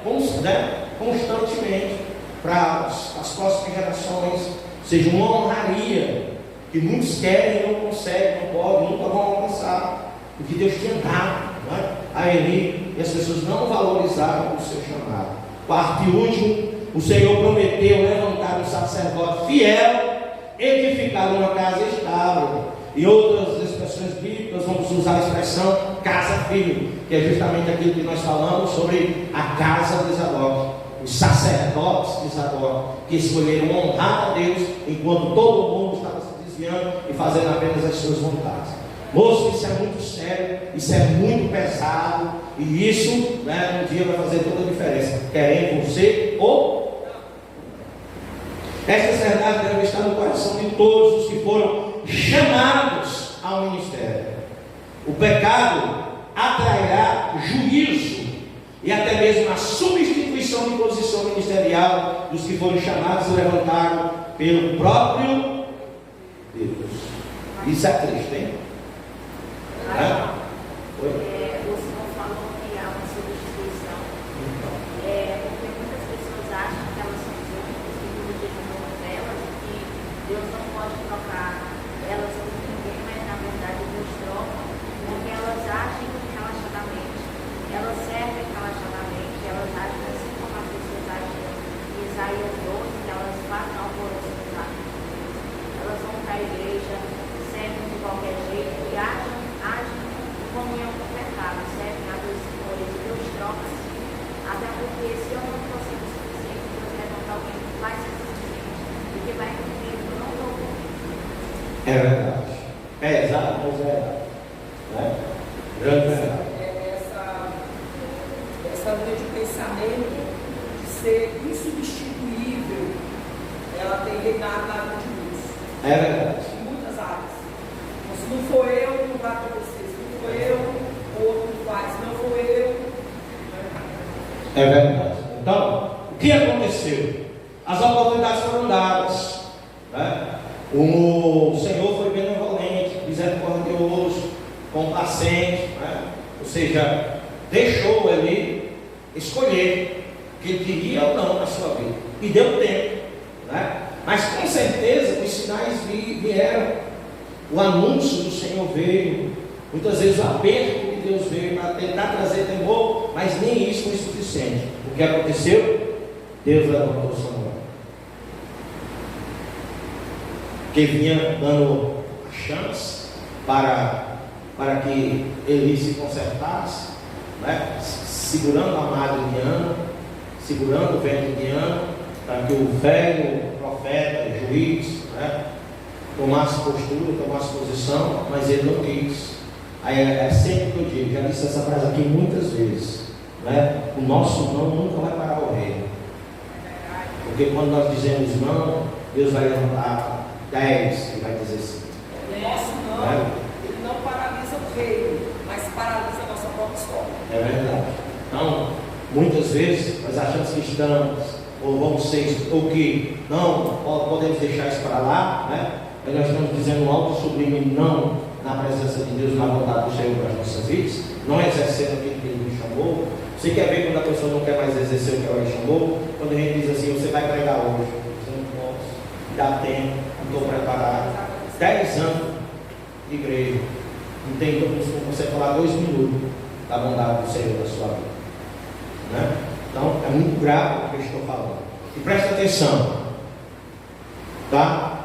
constantemente, para as próximas gerações. Ou seja, uma honraria que muitos querem e não conseguem, não podem, nunca vão alcançar, o que Deus tinha dado, né, a Eli, e as pessoas não valorizaram o seu chamado. Quarto e último, o Senhor prometeu levantar um sacerdote fiel, edificar uma casa estável. Em outras expressões bíblicas, vamos usar a expressão casa firme, que é justamente aquilo que nós falamos sobre a casa de Zadok, os sacerdotes de Zadok, que escolheram honrar a Deus enquanto todo mundo estava se desviando e fazendo apenas as suas vontades. Moço, isso é muito sério, isso é muito pesado, e isso, né, um dia vai fazer toda a diferença, quer em você ou não. Estas verdades devem estar no coração de todos os que foram chamados ao ministério. O pecado atrairá juízo e até mesmo a substituição de posição ministerial dos que foram chamados e levantados pelo próprio Deus. Isso é triste, hein? O senhor falou que há uma substituição, porque muitas pessoas acham que elas são únicas, que tudo gira em torno delas, e que Deus não pode trocar elas com ninguém, mas na verdade Deus troca, porque elas agem relaxadamente, elas servem relaxadamente, elas agem assim como as pessoas agem em Isaías 12, que elas fazem alvoroço nos atos de Deus, elas vão para a igreja, servem de qualquer jeito e agem em comunhão com o pecado, servem a dois senhores. Deus troca assim, até porque se eu não consigo o suficiente, Deus levanta alguém que vai ser suficiente e que vai cumprir o que eu não estou cumprindo. É verdade. É exato, mas é verdade. Né? Grande verdade. Essa linha de pensamento de ser insubstituível, ela tem reinado na vida de muitos. É verdade. Em muitas áreas. Então, se não for eu, não vai acontecer. Se não for eu, o outro faz. Se não for eu. É verdade. Então, o que aconteceu? As oportunidades foram dadas, né? O Senhor foi benevolente, misericordioso, complacente, né? Ou seja, deixou ele escolher o que ele queria ou não na sua vida, e deu tempo, né? Mas com certeza os sinais vieram, o anúncio do Senhor veio, muitas vezes o aperto de Deus veio para tentar trazer temor, mas nem isso foi suficiente. O que aconteceu? Deus levantou Samuel, que vinha dando a chance para que Eli se consertasse, né? Segurando a madre de Ana, segurando, vendo, guiando, para que o velho profeta, juiz, né, tomasse postura, tomasse posição, mas ele não quis. Aí é sempre que eu digo, já disse essa frase aqui muitas vezes, né? O nosso não nunca vai parar o reino. Porque quando nós dizemos não, Deus vai levantar 10 e vai dizer sim. O nosso não, ele não paralisa o reino, mas paralisa a nossa própria história. É verdade. Então, muitas vezes nós achamos que estamos, ou vamos ser, ou que não podemos deixar isso para lá, né? Mas nós estamos dizendo um alto sublime não na presença de Deus, na vontade do Senhor para as nossas vidas, não exercendo aquilo que Ele nos chamou. Você quer ver quando a pessoa não quer mais exercer o que ela chamou? Quando a gente diz assim, você vai pregar hoje, você não pode, dá tempo, não estou preparado. 10 anos de igreja, não tem como você falar 2 minutos da bondade do Senhor na sua vida, né? Então é muito grave o que eu estou falando. E presta atenção, tá?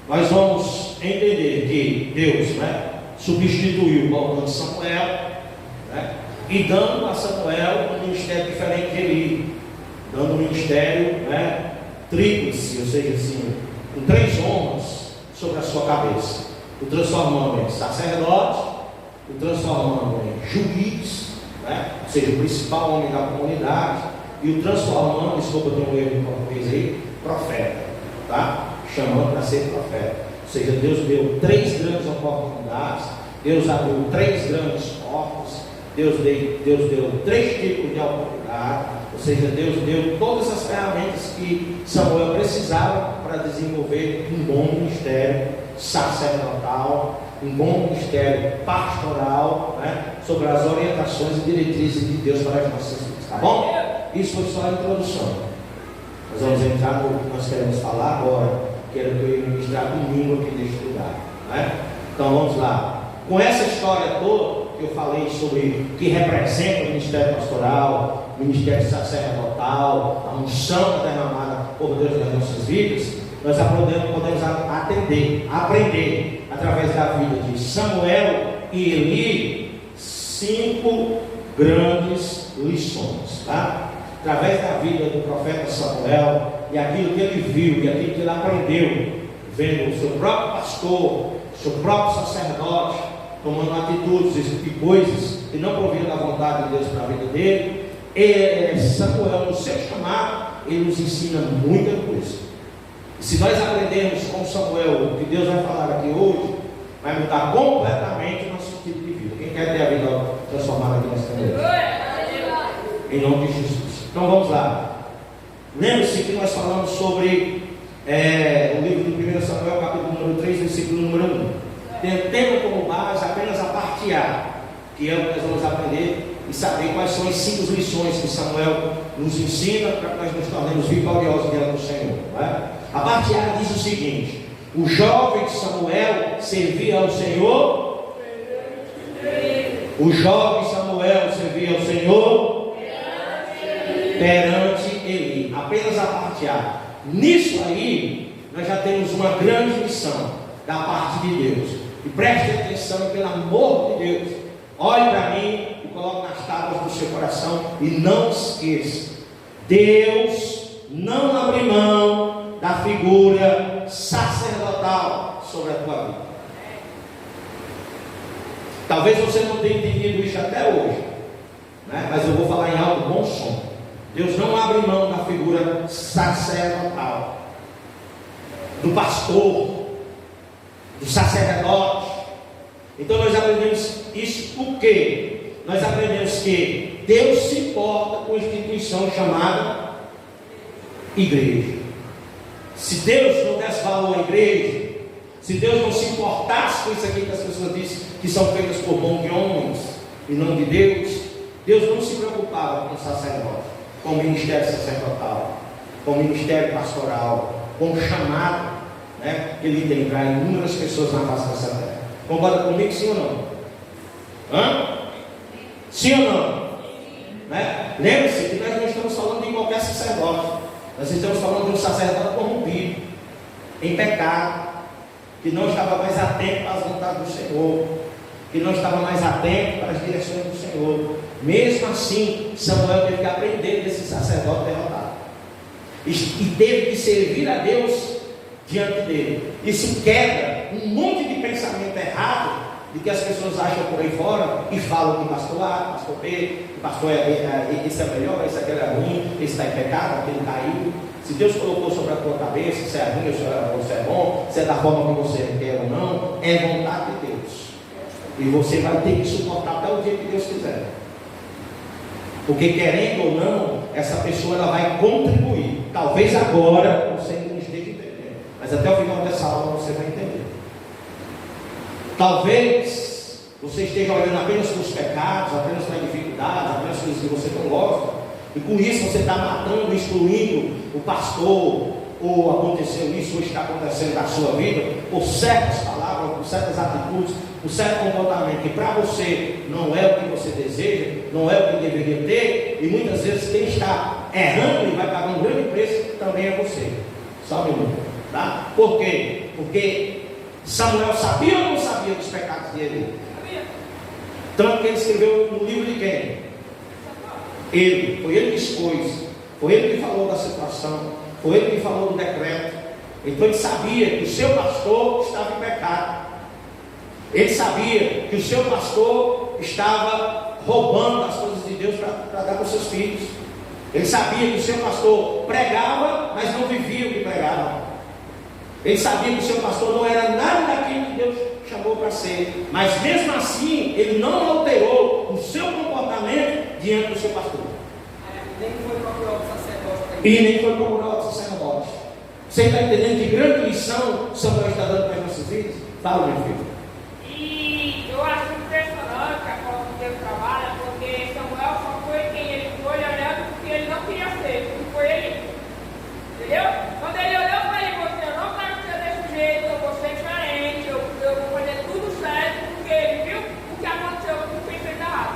Nós vamos entender que Deus, né, substituiu o voltando de Samuel, né, e dando a Samuel um ministério diferente de Eli, dando um ministério, né, tríplice, ou seja, assim, com 3 honras sobre a sua cabeça, o transformando em sacerdote, o transformando em juiz, né, ou seja, o principal homem da comunidade, e o transformando, desculpa, eu tenho um erro em português aí, profeta, tá? Chamando para ser profeta. Ou seja, Deus deu 3 grandes oportunidades, Deus abriu 3 grandes portas, Deus deu 3 tipos de autoridade, ou seja, Deus deu todas as ferramentas que Samuel precisava para desenvolver um bom ministério sacerdotal, um bom ministério pastoral, né, sobre as orientações e diretrizes de Deus para as nossas vidas, tá bom? Isso foi só a introdução. Nós vamos entrar no que nós queremos falar agora, que era que eu ia ministrar domingo aqui neste lugar, né? Então vamos lá. Com essa história toda que eu falei sobre que representa o ministério pastoral, o ministério sacerdotal, a unção derramada por Deus nas nossas vidas, nós podemos aprender através da vida de Samuel e Eli 5 grandes lições, tá? Através da vida do profeta Samuel e aquilo que ele viu e aquilo que ele aprendeu, vendo o seu próprio pastor, o seu próprio sacerdote, tomando atitudes e coisas que não provinham da vontade de Deus para a vida dele, e Samuel, no seu chamado, ele nos ensina muita coisa. E se nós aprendermos com Samuel o que Deus vai falar aqui hoje, vai mudar completamente o nosso tipo de vida. Quem quer ter a vida transformada aqui nessa noite? Em nome de Jesus. Então vamos lá. Lembre-se que nós falamos sobre o livro de 1 Samuel, capítulo número 3, versículo número 1. Tendo como base apenas a parte A, que é o que nós vamos aprender e saber quais são as 5 lições que Samuel nos ensina para que nós nos tornemos vitoriosos diante do Senhor. Não é? A parte A diz o seguinte: o jovem Samuel servia ao Senhor. O jovem Samuel servia ao Senhor perante Eli. Apenas a parte A. Nisso aí, nós já temos uma grande missão da parte de Deus. E preste atenção, pelo amor de Deus, olhe para mim e coloque nas tábuas do seu coração e não esqueça: Deus não abre mão da figura sacerdotal sobre a tua vida. Talvez você não tenha entendido isso até hoje, né? Mas eu vou falar em alto bom som. Deus não abre mão da figura sacerdotal, do pastor, do sacerdote. Então nós aprendemos isso porque nós aprendemos que Deus se importa com a instituição chamada igreja. Se Deus não desse valor à igreja, se Deus não se importasse com isso aqui que as pessoas dizem que são feitas por mão de homens e não de Deus, Deus não se preocupava com o sacerdote, com o ministério sacerdotal, com o ministério pastoral, com o chamado, né, que Ele tem para inúmeras pessoas na face dessa terra. Concorda comigo, sim ou não? Sim ou não? Né? Lembre-se que nós não estamos falando de qualquer sacerdote. Nós estamos falando de um sacerdote corrompido, em pecado, que não estava mais atento às vontades do Senhor, que não estava mais atento para as direções do Senhor, Mesmo assim, Samuel teve que aprender desse sacerdote derrotado. E teve que servir a Deus diante dele. Isso quebra um monte de pensamento errado de que as pessoas acham por aí fora e falam que pastor A, pastor B, que pastor esse é melhor, esse aquele é ruim, esse está em pecado, aquele caiu. Se Deus colocou sobre a tua cabeça, se é ruim ou se é bom, se é da forma que você quer ou não, é vontade de Deus. E você vai ter que suportar até o dia que Deus quiser. Porque querendo ou não, essa pessoa ela vai contribuir. Talvez agora você não esteja entendendo, mas até o final dessa aula você vai entender. Talvez você esteja olhando apenas para os pecados, apenas para as dificuldades, apenas para coisas que você não gosta, e com isso você está matando, excluindo o pastor, ou aconteceu isso, ou está acontecendo na sua vida, por certas palavras, por certas atitudes, por certo comportamento que para você não é o que você deseja, não é o que deveria ter, e muitas vezes quem está errando e vai pagar um grande preço também é você. Só um minuto, tá? Por quê? Porque Samuel sabia ou não sabia dos pecados dele? Tanto que ele escreveu no livro de quem? Ele, foi ele que expôs, foi ele que falou da situação, foi ele que falou do decreto. Então ele sabia que o seu pastor estava em pecado. Ele sabia que o seu pastor estava roubando as coisas de Deus para dar para os seus filhos. Ele sabia que o seu pastor pregava, mas não vivia o que pregava. Ele sabia que o seu pastor não era nada daquilo que Deus chamou para ser. Mas mesmo assim, ele não alterou o seu comportamento diante do seu pastor. Nem foi procurar o sacerdote. E nem foi procurar o sacerdote. Você está entendendo que grande lição Samuel está dando para as nossas vidas? Fala, meu filho. E eu acho impressionante a forma que Deus trabalha, porque Samuel só foi quem ele foi olhando porque ele não queria ser, porque foi ele. Entendeu? Quando ele olhou para ele, você, eu não quero ser desse jeito, eu vou ser diferente, eu vou fazer tudo certo, porque ele viu o que aconteceu com o que fez errado.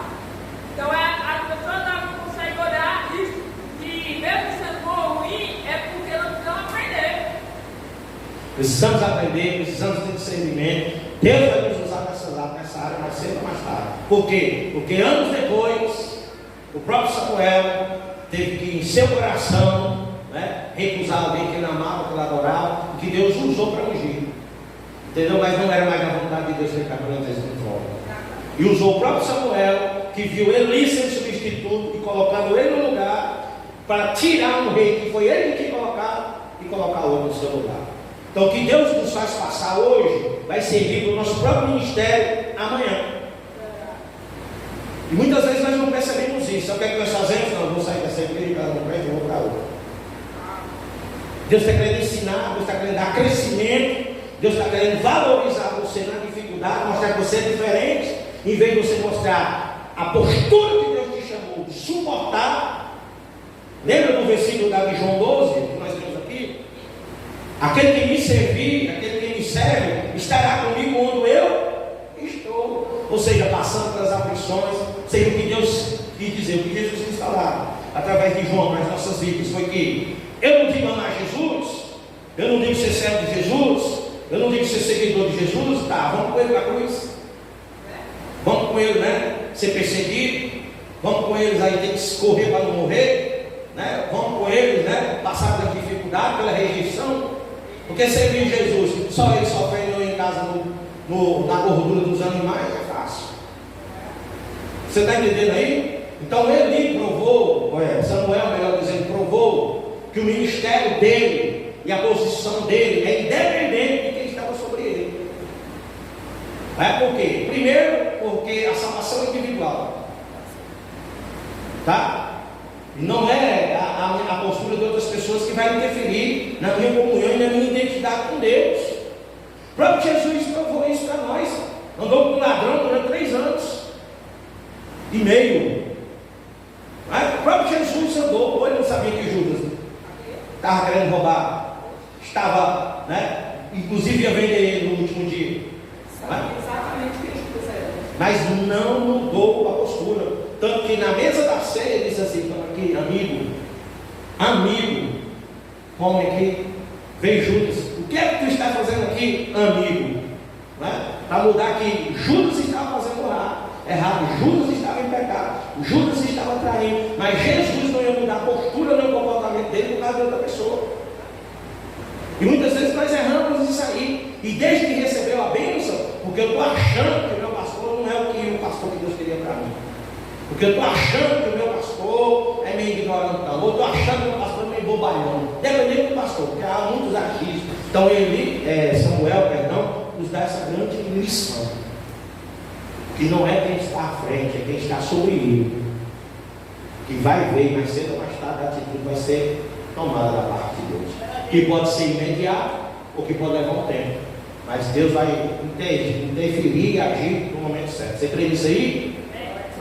Então as pessoas não conseguem olhar isso, que mesmo sendo bom ou ruim, é porque não precisam aprender. Precisamos aprender, precisamos ter discernimento. Deus vai nos usar nessa área mais cedo ou mais tarde. Por quê? Porque anos depois, o próprio Samuel teve que, em seu coração, recusar alguém que ele amava, que ele adorava, e que Deus usou para ungir. Entendeu? Mas não era mais a vontade de Deus que ele estava fazendo isso de fora. E usou o próprio Samuel, que viu Eli sendo substituto e colocando ele no lugar, para tirar um rei que foi ele que tinha colocado e colocar outro no seu lugar. Então o que Deus nos faz passar hoje vai servir para o nosso próprio ministério amanhã. E muitas vezes nós não percebemos isso. Sabe o que é que nós fazemos? Não, eu vou sair dessa igreja, não presta, eu vou para outra. Deus está querendo ensinar, Deus está querendo dar crescimento, Deus está querendo valorizar você na dificuldade, mostrar que você é diferente, em vez de você mostrar a postura que Deus te chamou de suportar. Lembra do versículo de João 12, que nós temos aqui? Aquele que me servir, aquele que me serve, estará comigo onde eu estou. Ou seja, passando pelas aflições, seja o que Deus quis dizer, o que Jesus quis falar, através de João nas nossas vidas, foi que eu não digo amar Jesus, eu não digo ser servo de Jesus, eu não digo ser seguidor de Jesus, tá, vamos com ele para a cruz, vamos com ele, ser perseguido, vamos com eles aí ter que correr para não morrer, vamos com eles, passar pela dificuldade, pela rejeição, porque servir Jesus, só ele sofrendo em casa na gordura dos animais é fácil. Você está entendendo aí? Então ele provou, Samuel, melhor dizendo, provou que o ministério dele e a posição dele é independente de quem estava sobre ele. Por quê? Primeiro, porque a salvação é individual, tá? Não é a postura de outras pessoas que vai interferir na minha comunhão e na minha identidade com Deus. O próprio Jesus provou isso para nós. Andou com um ladrão durante 3 anos e meio. O próprio Jesus andou, ou ele não sabia que Judas estava querendo roubar, estava, inclusive ia vender ele no último dia. Sabe exatamente o que Judas era. Mas não mudou a postura. Tanto que na mesa da ceia ele disse assim: então aqui, amigo, come aqui, vem Judas, o que é que tu está fazendo aqui, amigo? Para mudar que Judas estava fazendo errado, Judas estava em pecado. Judas estava traindo, mas Jesus não ia mudar a postura nem o comportamento dele por causa de outra pessoa. E muitas vezes nós erramos isso aí. E desde que recebeu a bênção, porque eu estou achando que o meu pastor não é o que o pastor que Deus queria para mim. Porque eu estou achando que o meu pastor é meio ignorantão, ou estou achando que o meu pastor é meio bobalhão. Dependendo do pastor, porque há muitos agis. Então Samuel, nos dá essa grande lição. Que não é quem está à frente, é quem está sobre ele. Que vai ver, mais cedo ou mais tarde, a atitude vai ser tomada da parte de Deus. Que pode ser imediato, ou que pode levar um tempo. Mas Deus vai interferir e agir no momento certo. Você crê nisso aí?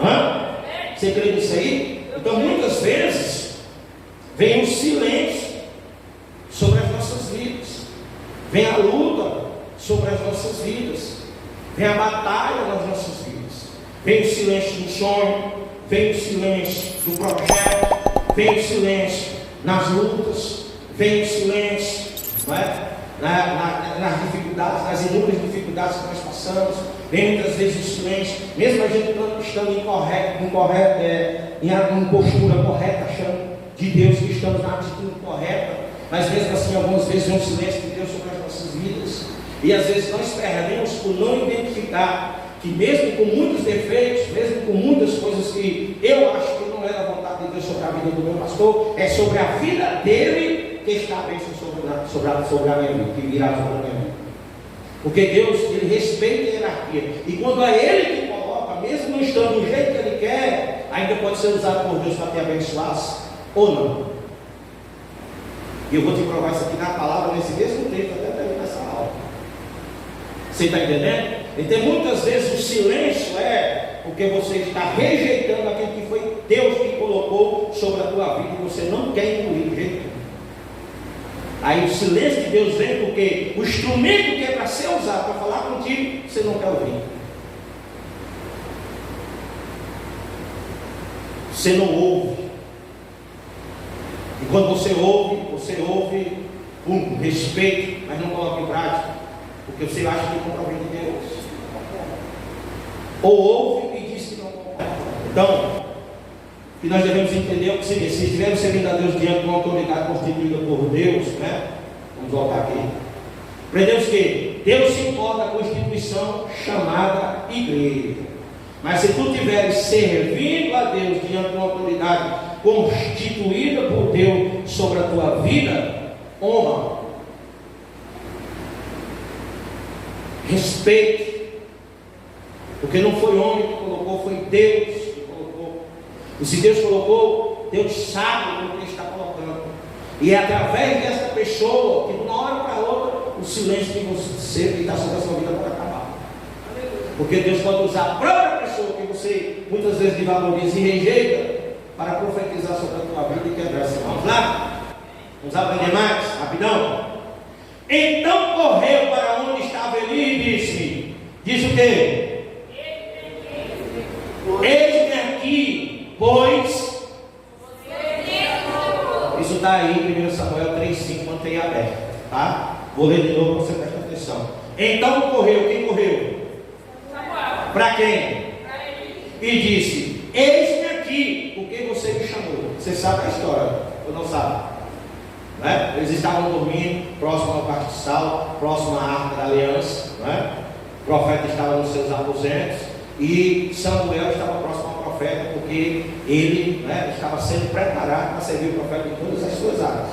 Hã? Você crê nisso aí? Então muitas vezes vem um silêncio sobre as nossas vidas. Vem a luta sobre as nossas vidas. Vem a batalha nas nossas vidas. Vem o silêncio do sonho. Vem o silêncio do projeto. Vem o silêncio nas lutas. Vem o silêncio, não é? Nas dificuldades, nas inúmeras dificuldades que nós passamos. Vem muitas vezes o silêncio, mesmo a gente estando em postura correta, achando de Deus que estamos na atitude correta, mas mesmo assim algumas vezes vem um silêncio de Deus sobre as nossas vidas. E às vezes nós perdemos por não identificar que mesmo com muitos defeitos, mesmo com muitas coisas que eu acho que não era a vontade de Deus sobre a vida do meu pastor, é sobre a vida dele que está a bênção sobre a minha vida, que virá sobre a minha vida. Porque Deus, ele respeita a hierarquia. E quando é ele que coloca, mesmo não estando do jeito que ele quer, ainda pode ser usado por Deus para te abençoar, ou não. E eu vou te provar isso aqui na palavra, nesse mesmo texto, até terminar essa aula. Você está entendendo? Então muitas vezes o silêncio é porque você está rejeitando aquilo que foi Deus que colocou sobre a tua vida e você não quer incluir do jeito nenhum. Aí o silêncio de Deus vem porque o instrumento que é para ser usado para falar contigo, você não quer ouvir. Você não ouve. E quando você ouve com respeito, mas não coloca em prática, porque você acha que contra de Deus. Ou ouve e diz que não concorda. Então, o que nós devemos entender é o que seria: se estivermos servindo a Deus diante de uma autoridade constituída por Deus, né? Vamos voltar aqui. Aprendemos que Deus se importa com a instituição chamada igreja. Mas se tu estiveres servindo a Deus diante de uma autoridade constituída por Deus sobre a tua vida, honra, respeite. Porque não foi homem que colocou, foi Deus que colocou. E se Deus colocou, Deus sabe o que Ele está colocando. E é através dessa pessoa que de uma hora para outra o silêncio que você está sobre a sua vida pode acabar. Porque Deus pode usar a própria pessoa que você muitas vezes desvaloriza e rejeita para profetizar sobre a tua vida e quebrar essa. Vamos lá? Vamos aprender mais? Rapidão. Então correu para onde estava Eli e disse: diz o quê? Eis-me aqui, pois. Isso está aí em 1 Samuel 3,5, mantenha aberto, tá? Vou ler de novo para você prestar atenção. Então correu, quem correu? Para quem? E disse: eis-me aqui, porque você me chamou. Você sabe a história, ou não sabe? Não é? Eles estavam dormindo, próximo ao castiçal, próximo à arca da aliança, não é? O profeta estava nos seus aposentos. E Samuel estava próximo ao profeta, porque ele, né, estava sendo preparado para servir o profeta em todas as suas áreas,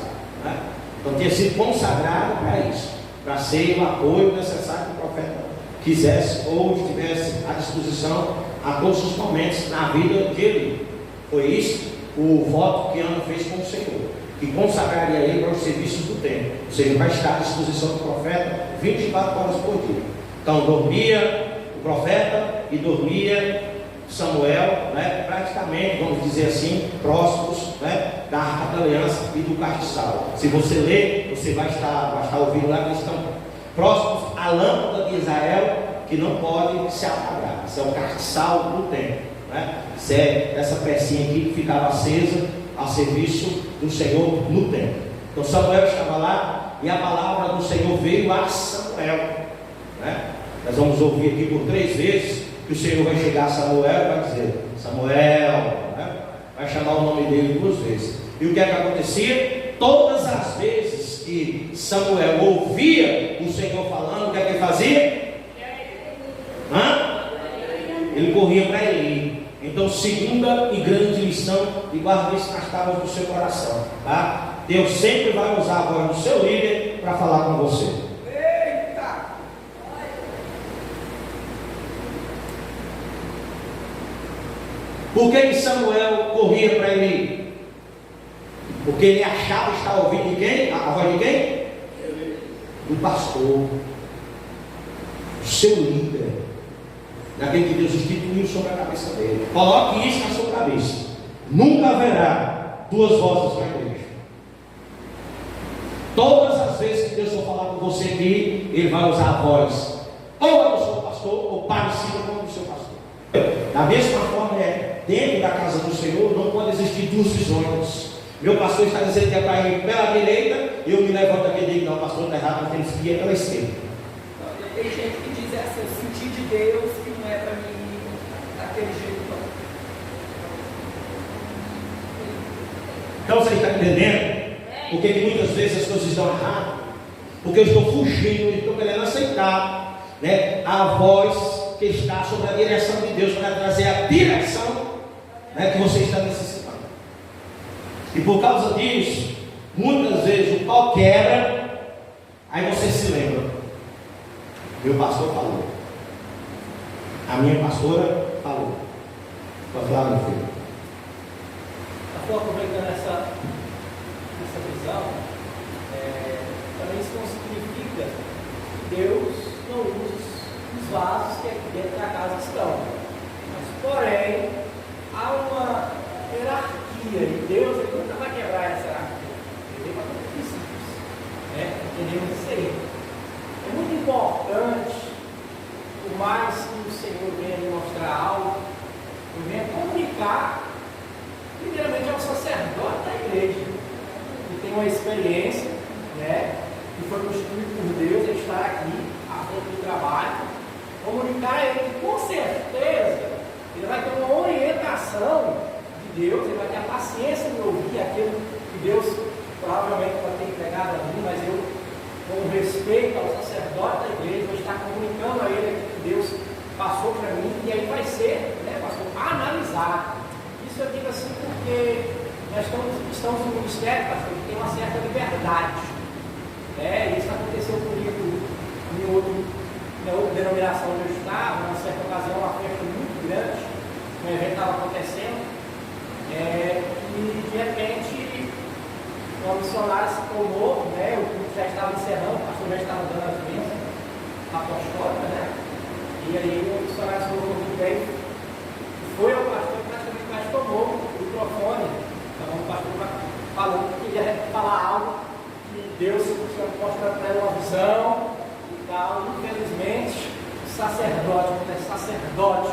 né? Então tinha sido consagrado para isso, para ser o apoio necessário que o profeta quisesse ou estivesse à disposição a todos os momentos na vida dele. Foi isso o voto que Ana fez com o Senhor, que consagraria ele para os serviços do templo, ou seja, vai estar à disposição do profeta 24 horas por dia. Então dormia o profeta e dormia Samuel, né, praticamente, vamos dizer assim, próximos, né, da arca da aliança e do castiçal. Se você ler, você vai estar ouvindo lá que estão próximos à lâmpada de Israel, que não pode se apagar. Isso é o castiçal do templo, né? Isso é essa pecinha aqui que ficava acesa a serviço do Senhor no templo. Então Samuel estava lá e a palavra do Senhor veio a Samuel, né? Nós vamos ouvir aqui por 3 vezes que o Senhor vai chegar a Samuel e vai dizer: Samuel, né? Vai chamar o nome dele 2 vezes. E o que é que acontecia? Todas as vezes que Samuel ouvia o Senhor falando, o que é que ele fazia? Ele corria para Eli. Então, segunda e grande lição, e guarda isso nas tábuas do seu coração, tá? Deus sempre vai usar a voz do seu líder para falar com você. Eita! Por que Samuel corria para Eli? Porque ele achava estar ouvindo de quem? A voz de quem? Do pastor, do seu líder, daquele que Deus instituiu sobre a cabeça dele. Coloque isso na sua cabeça. Nunca haverá 2 vozes na igreja. Todas as vezes que Deus for falar com você aqui, Ele vai usar a voz ou a do seu pastor, ou parecida com a do seu pastor. Da mesma forma, dentro da casa do Senhor não pode existir 2 visões. Meu pastor está dizendo que é para ir pela direita, e eu me levanto aqui e digo: não, pastor, está errado, nós temos que ir pela esquerda. Tem gente que diz assim: eu senti de Deus que não é para mim ir daquele jeito. Então você está entendendo? Porque que muitas vezes as coisas estão erradas? Porque eu estou fugindo, eu estou querendo aceitar, né, a voz que está sobre a direção de Deus para trazer a direção, né, que você está necessitando. E por causa disso, muitas vezes o pau quebra, aí você se lembra: meu pastor falou, a minha pastora falou. Pode falar, meu filho. Aproveitando essa visão, também isso não significa que Deus não use os vasos que aqui dentro da casa estão. Mas, porém, há uma hierarquia, e Deus ele nunca vai quebrar essa hierarquia. Ele vai ter princípios, entendemos isso aí. É muito importante, por mais que o Senhor venha me mostrar algo, eu venha comunicar primeiramente ao sacerdote da igreja, que tem uma experiência, que foi constituído por Deus, ele está aqui à frente do trabalho, comunicar a ele que com certeza ele vai ter uma orientação de Deus, ele vai ter a paciência de ouvir aquilo que Deus provavelmente vai ter entregado a mim, mas eu, com respeito ao sacerdote da igreja, vou estar comunicando a ele aquilo que Deus passou para mim, e aí vai ser, pastor, analisado. Isso eu digo assim porque nós estamos no ministério, pastor, que tem uma certa liberdade. Isso aconteceu comigo em outra denominação onde eu estava, numa certa ocasião, uma festa muito grande, um evento estava acontecendo, e de repente uma missionária se tornou, o culto já estava encerrando, o pastor já estava dando as bênçãos apostólicas, e aí o missionário se colocou muito bem, foi ao pastor, mas tomou o microfone. Então o pastor falou que queria falar algo, que Deus mostra para ele uma visão e tal. Infelizmente, o sacerdote, quando é sacerdote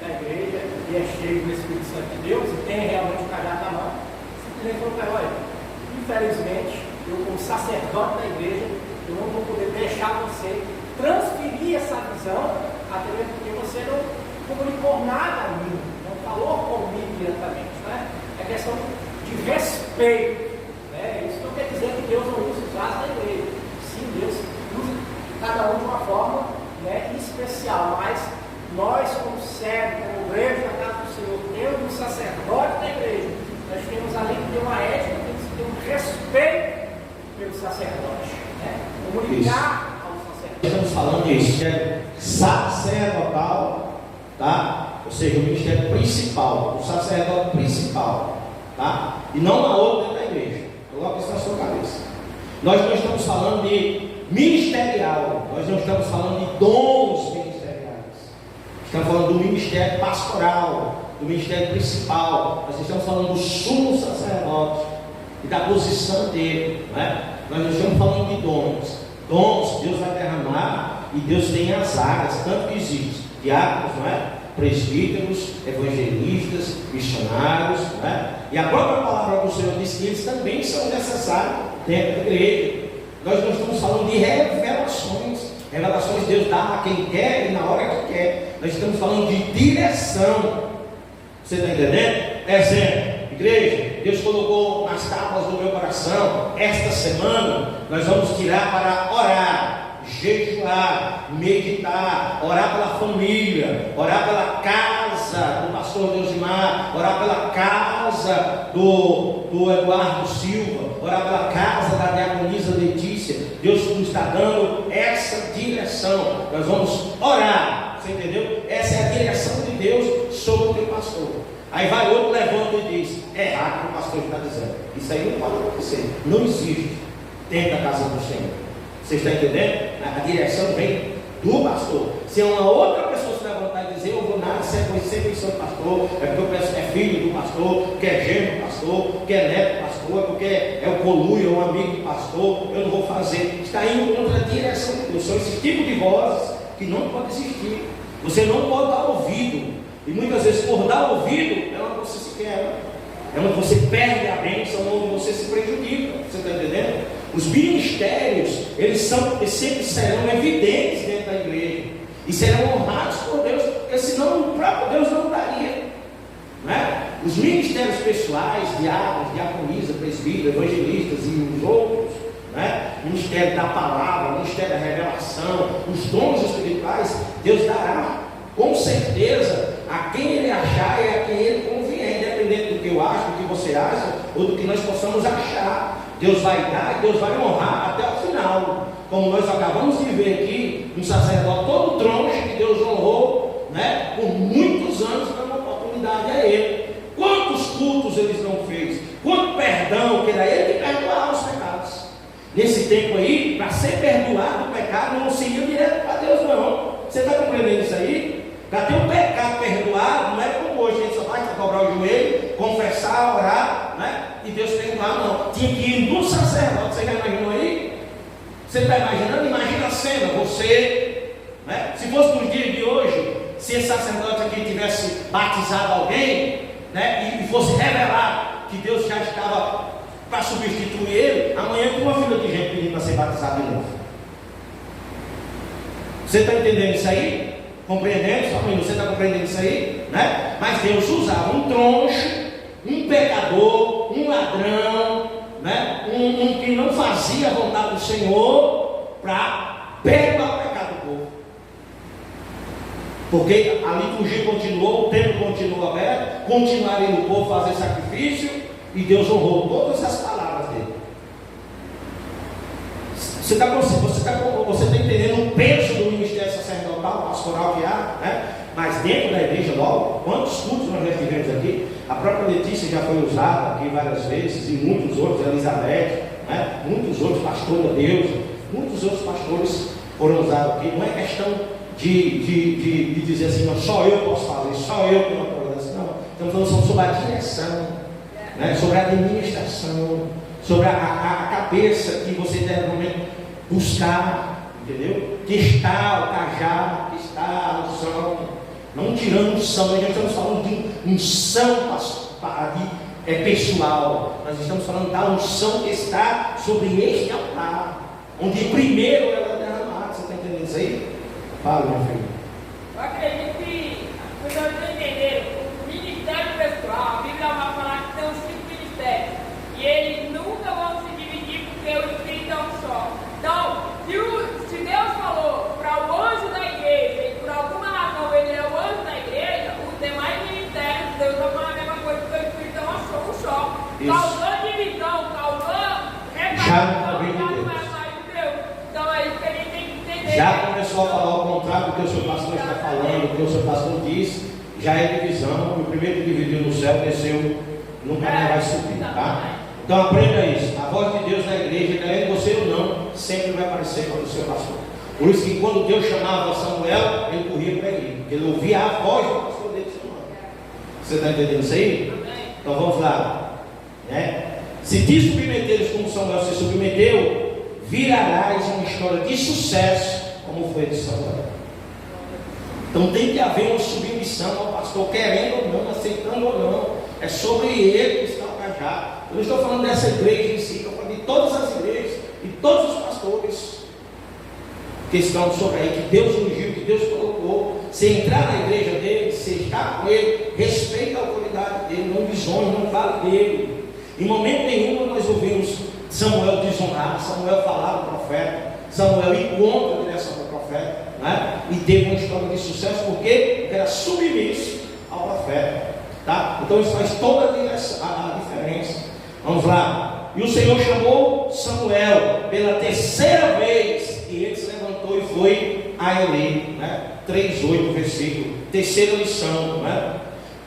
da igreja e é cheio do Espírito Santo de Deus e tem realmente o cajado na mão, simplesmente falou para ele: olha, infelizmente, eu como sacerdote da igreja, eu não vou poder deixar você transferir essa visão, até mesmo porque você não comunicou nada a mim, não falou comigo diretamente, É questão de respeito, Isso não quer dizer que Deus não usa os vasos da igreja. Sim, Deus usa cada um de uma forma, especial, mas nós, como servos, como obreiros da casa do Senhor, temos um sacerdote da igreja, nós temos, além de ter uma ética, temos que ter um respeito pelo sacerdote, comunicar ao sacerdote. Estamos falando disso, sacerdotal, tá? Ou seja, o ministério principal, o sacerdote principal, tá? E não na outra da igreja. Coloque isso na sua cabeça. Nós não estamos falando de ministerial, nós não estamos falando de dons ministeriais. Estamos falando do ministério pastoral, do ministério principal. Nós estamos falando do sumo sacerdote e da posição dele, Nós não estamos falando de dons. Dons, Deus vai derramar, e Deus tem as áreas, tanto que existe diáconos, presbíteros, evangelistas, missionários, E a própria palavra do Senhor diz que eles também são necessários dentro da igreja. Nós não estamos falando de revelações. Revelações Deus dá a quem quer e na hora que quer. Nós estamos falando de direção. Você está entendendo? Exemplo, igreja, Deus colocou nas tábuas do meu coração, esta semana nós vamos tirar para orar, jejuar, meditar, orar pela família, orar pela casa do pastor Deusimar, orar pela casa do Eduardo Silva, orar pela casa da diaconisa Letícia. Deus nos está dando essa direção. Nós vamos orar, você entendeu? Essa é a direção de Deus sobre o teu pastor. Aí vai outro, levanta e diz: é errado o que o pastor está dizendo. Isso aí não pode acontecer, não existe dentro da casa do Senhor. Você está entendendo? A direção vem do pastor. Se uma outra pessoa se levantar e dizer: eu vou nada, sempre sou pastor, é porque eu penso que é filho do pastor, que é genro do pastor, que é neto do pastor, é porque é o coluio, é um amigo do pastor, eu não vou fazer. Está indo contra a direção de Deus. São esse tipo de vozes que não pode existir. Você não pode dar ouvido. E muitas vezes, por dar ouvido, é onde você se quebra, é onde você perde a bênção, onde você se prejudica. Você está entendendo? Os ministérios, eles sempre serão evidentes dentro da igreja e serão honrados por Deus, porque senão o próprio Deus não daria, não é? Os ministérios pessoais, diáconos, diaconisa, presbítero, evangelistas e os outros, não é? Ministério da palavra, ministério da revelação, os dons espirituais, Deus dará com certeza a quem ele achar e a quem ele convier, independente do que eu acho, do que você acha ou do que nós possamos achar. Deus vai dar e Deus vai honrar até o final. Como nós acabamos de ver aqui, um sacerdote todo troncho que Deus honrou, né, por muitos anos, dando oportunidade a ele. Quantos cultos ele não fez? Quanto perdão, que era ele que perdoava os pecados. Nesse tempo aí, para ser perdoado o pecado, não se ia direto para Deus, não. Você está compreendendo isso aí? Para ter um pecado perdoado, não é como hoje, a gente só vai dobrar o joelho, confessar, orar, né? E Deus perdoar, não. Tinha que ir no sacerdote. Você já imaginou aí? Você está imaginando? Imagina a cena, você, né? Se fosse no dia de hoje, se esse sacerdote aqui tivesse batizado alguém, né? E fosse revelado que Deus já estava para substituir ele, amanhã tem uma fila de gente pedindo para ser batizado de novo. Você está entendendo isso aí? Compreendendo? Só um minuto, você está compreendendo isso aí? Né? Mas Deus usava um troncho, um pecador, um ladrão, né? um que não fazia a vontade do Senhor, para perdoar o pecado do povo. Porque a liturgia continuou, o templo continuou aberto, continuaria o povo fazer sacrifício, e Deus honrou todas as palavras dele. Você está entendendo o peso do ministério sacerdotal, pastoral que há, né? Mas dentro da igreja, logo, quantos cultos nós já tivemos aqui? A própria Letícia já foi usada aqui várias vezes, e muitos outros, Elizabeth, né? Muitos outros, pastor Deus, muitos outros pastores foram usados aqui. Não é questão de dizer assim, não, só eu posso fazer, só eu tenho uma coisa. Não, estamos falando sobre a direção, né? Sobre a administração, sobre a cabeça que você deve realmente buscar, entendeu? Que está o cajado, que está a unção, não tirando unção, nós já estamos falando de unção pessoal, nós estamos falando da unção que está sobre este altar, onde primeiro ela é derramada. Você está entendendo isso aí? Fala, meu filho. Eu acredito que vocês estão entendendo, o ministério pessoal, a Bíblia vai falar que tem uns 5 ministérios, e eles nunca vão se dividir porque o Espírito é um só. Então, se Deus falou para o anjo da igreja, e por alguma razão ele é o anjo da igreja, os demais ministérios, Deus vai falar a mesma coisa, porque o Espírito é um só. Causou divisão, causou repartição, já não é mais de Deus. Então é isso que a gente tem que entender. Já começou a falar o contrário do que o seu pastor está falando, do que o seu pastor disse, já é divisão. O primeiro que dividiu no céu desceu, nunca mais vai subir, tá? Então aprenda isso. A voz de Deus na igreja, querendo você ou não, sempre vai aparecer quando o seu pastor. Por isso que quando Deus chamava Samuel, ele corria para ele, porque ele ouvia a voz do pastor dele chamando. Você está entendendo isso aí? Então vamos lá, né? Se te submeteres como Samuel se submeteu, virarás uma história de sucesso como foi de Samuel. Então tem que haver uma submissão ao pastor, querendo ou não, aceitando ou não. É sobre ele que está o cajado. Eu não estou falando dessa igreja em si, estou falando de todas as igrejas e todos os pastores que estão sobre aí, que Deus ungiu, que Deus colocou. Você entrar na igreja dele, você estar com ele, respeita a autoridade dele, não desonre, não fale dele. Em momento nenhum nós ouvimos Samuel desonrar, Samuel falar do profeta, Samuel ir contra a direção do profeta, né? E teve uma história de sucesso, porque era submisso ao profeta, tá? Então isso faz toda a diferença. Vamos lá. E o Senhor chamou Samuel pela terceira vez, e ele se levantou e foi a Eli, né? 3:8 versículo, terceira lição, né?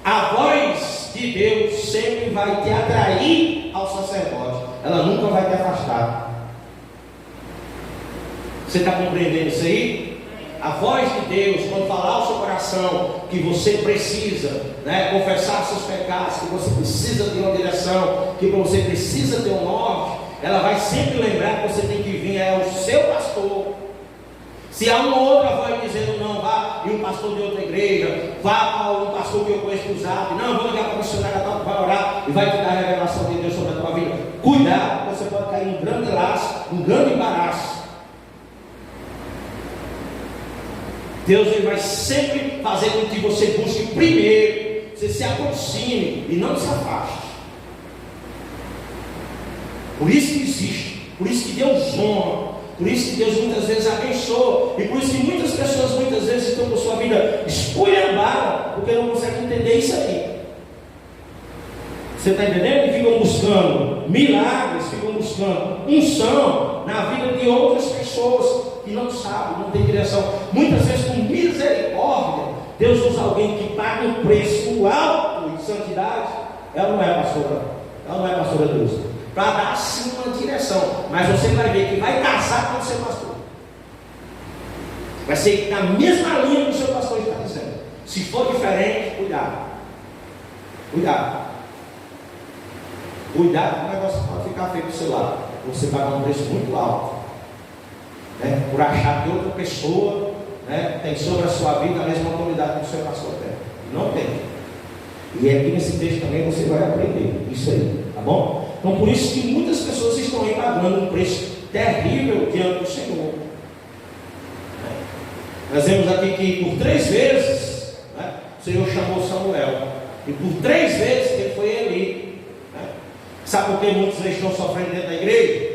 A voz de Deus sempre vai te atrair ao sacerdote, ela nunca vai te afastar. Você está compreendendo isso aí? A voz de Deus, quando falar ao seu coração que você precisa, né, confessar seus pecados, que você precisa de uma direção, que você precisa ter um norte, ela vai sempre lembrar que você tem que vir ao seu pastor. Se há uma outra voz dizendo não, vá, e um pastor de outra igreja, vá para um pastor que eu conheço do Zap, não, vou ligar para o missionário tal que vai orar e vai te dar a revelação de Deus sobre a tua vida. Cuidado, você pode cair em um grande laço, um grande embaraço. Deus ele vai sempre fazer com que você busque primeiro, você se aproxime e não se afaste. Por isso que existe, por isso que Deus honra, por isso que Deus muitas vezes abençoa, e por isso que muitas pessoas muitas vezes estão com sua vida esculhambadas, porque não conseguem entender isso aí. Você está entendendo? E ficam buscando milagres, ficam buscando unção na vida de outras pessoas que não sabem, não tem direção. Muitas vezes com misericórdia, Deus usa alguém que paga um preço alto de santidade. Ela não é pastora Deus, para dar sim uma direção, mas você vai ver que vai casar com o seu pastor, vai ser na mesma linha que o seu pastor está dizendo. Se for diferente, cuidado, que o negócio pode ficar feio do seu lado, você pagar um preço muito alto, né, por achar que outra pessoa, né, tem sobre a sua vida a mesma autoridade que o seu pastor tem. Não tem. E aqui nesse texto também você vai aprender isso aí, tá bom? Então por isso que muitas pessoas estão aí pagando um preço terrível diante do Senhor. Nós vemos aqui que por 3 vezes, né, o Senhor chamou Samuel, e por 3 vezes ele foi Eli. Né? Sabe por que muitos estão sofrendo dentro da igreja?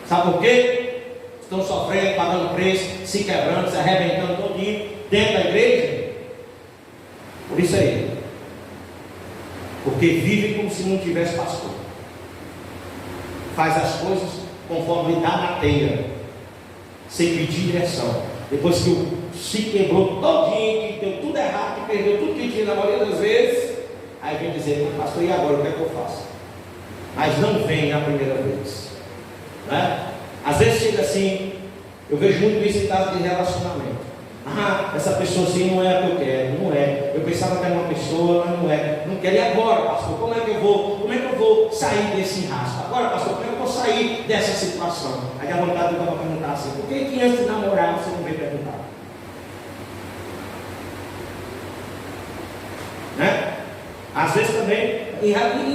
Sabe por quê? Estão sofrendo, pagando preço, se quebrando, se arrebentando todinho dentro da igreja. Por isso aí. Porque vive como se não tivesse pastor. Faz as coisas conforme dá na telha, sem pedir direção. Depois que se quebrou todinho, que deu tudo errado, que perdeu tudo que tinha na maioria das vezes, aí vem dizer, pastor, e agora o que é que eu faço? Mas não vem a primeira vez, né? Às vezes chega assim, eu vejo muito isso em caso de relacionamento. Essa pessoa assim não é a que eu quero, não é. Eu pensava que era uma pessoa, mas não é. Não quero. E agora, pastor, como é que eu vou sair desse rastro? Agora, pastor, como é que eu vou sair dessa situação? Aí a vontade eu vou perguntar assim, por que antes de namorar você não veio perguntar? Né? Às vezes também,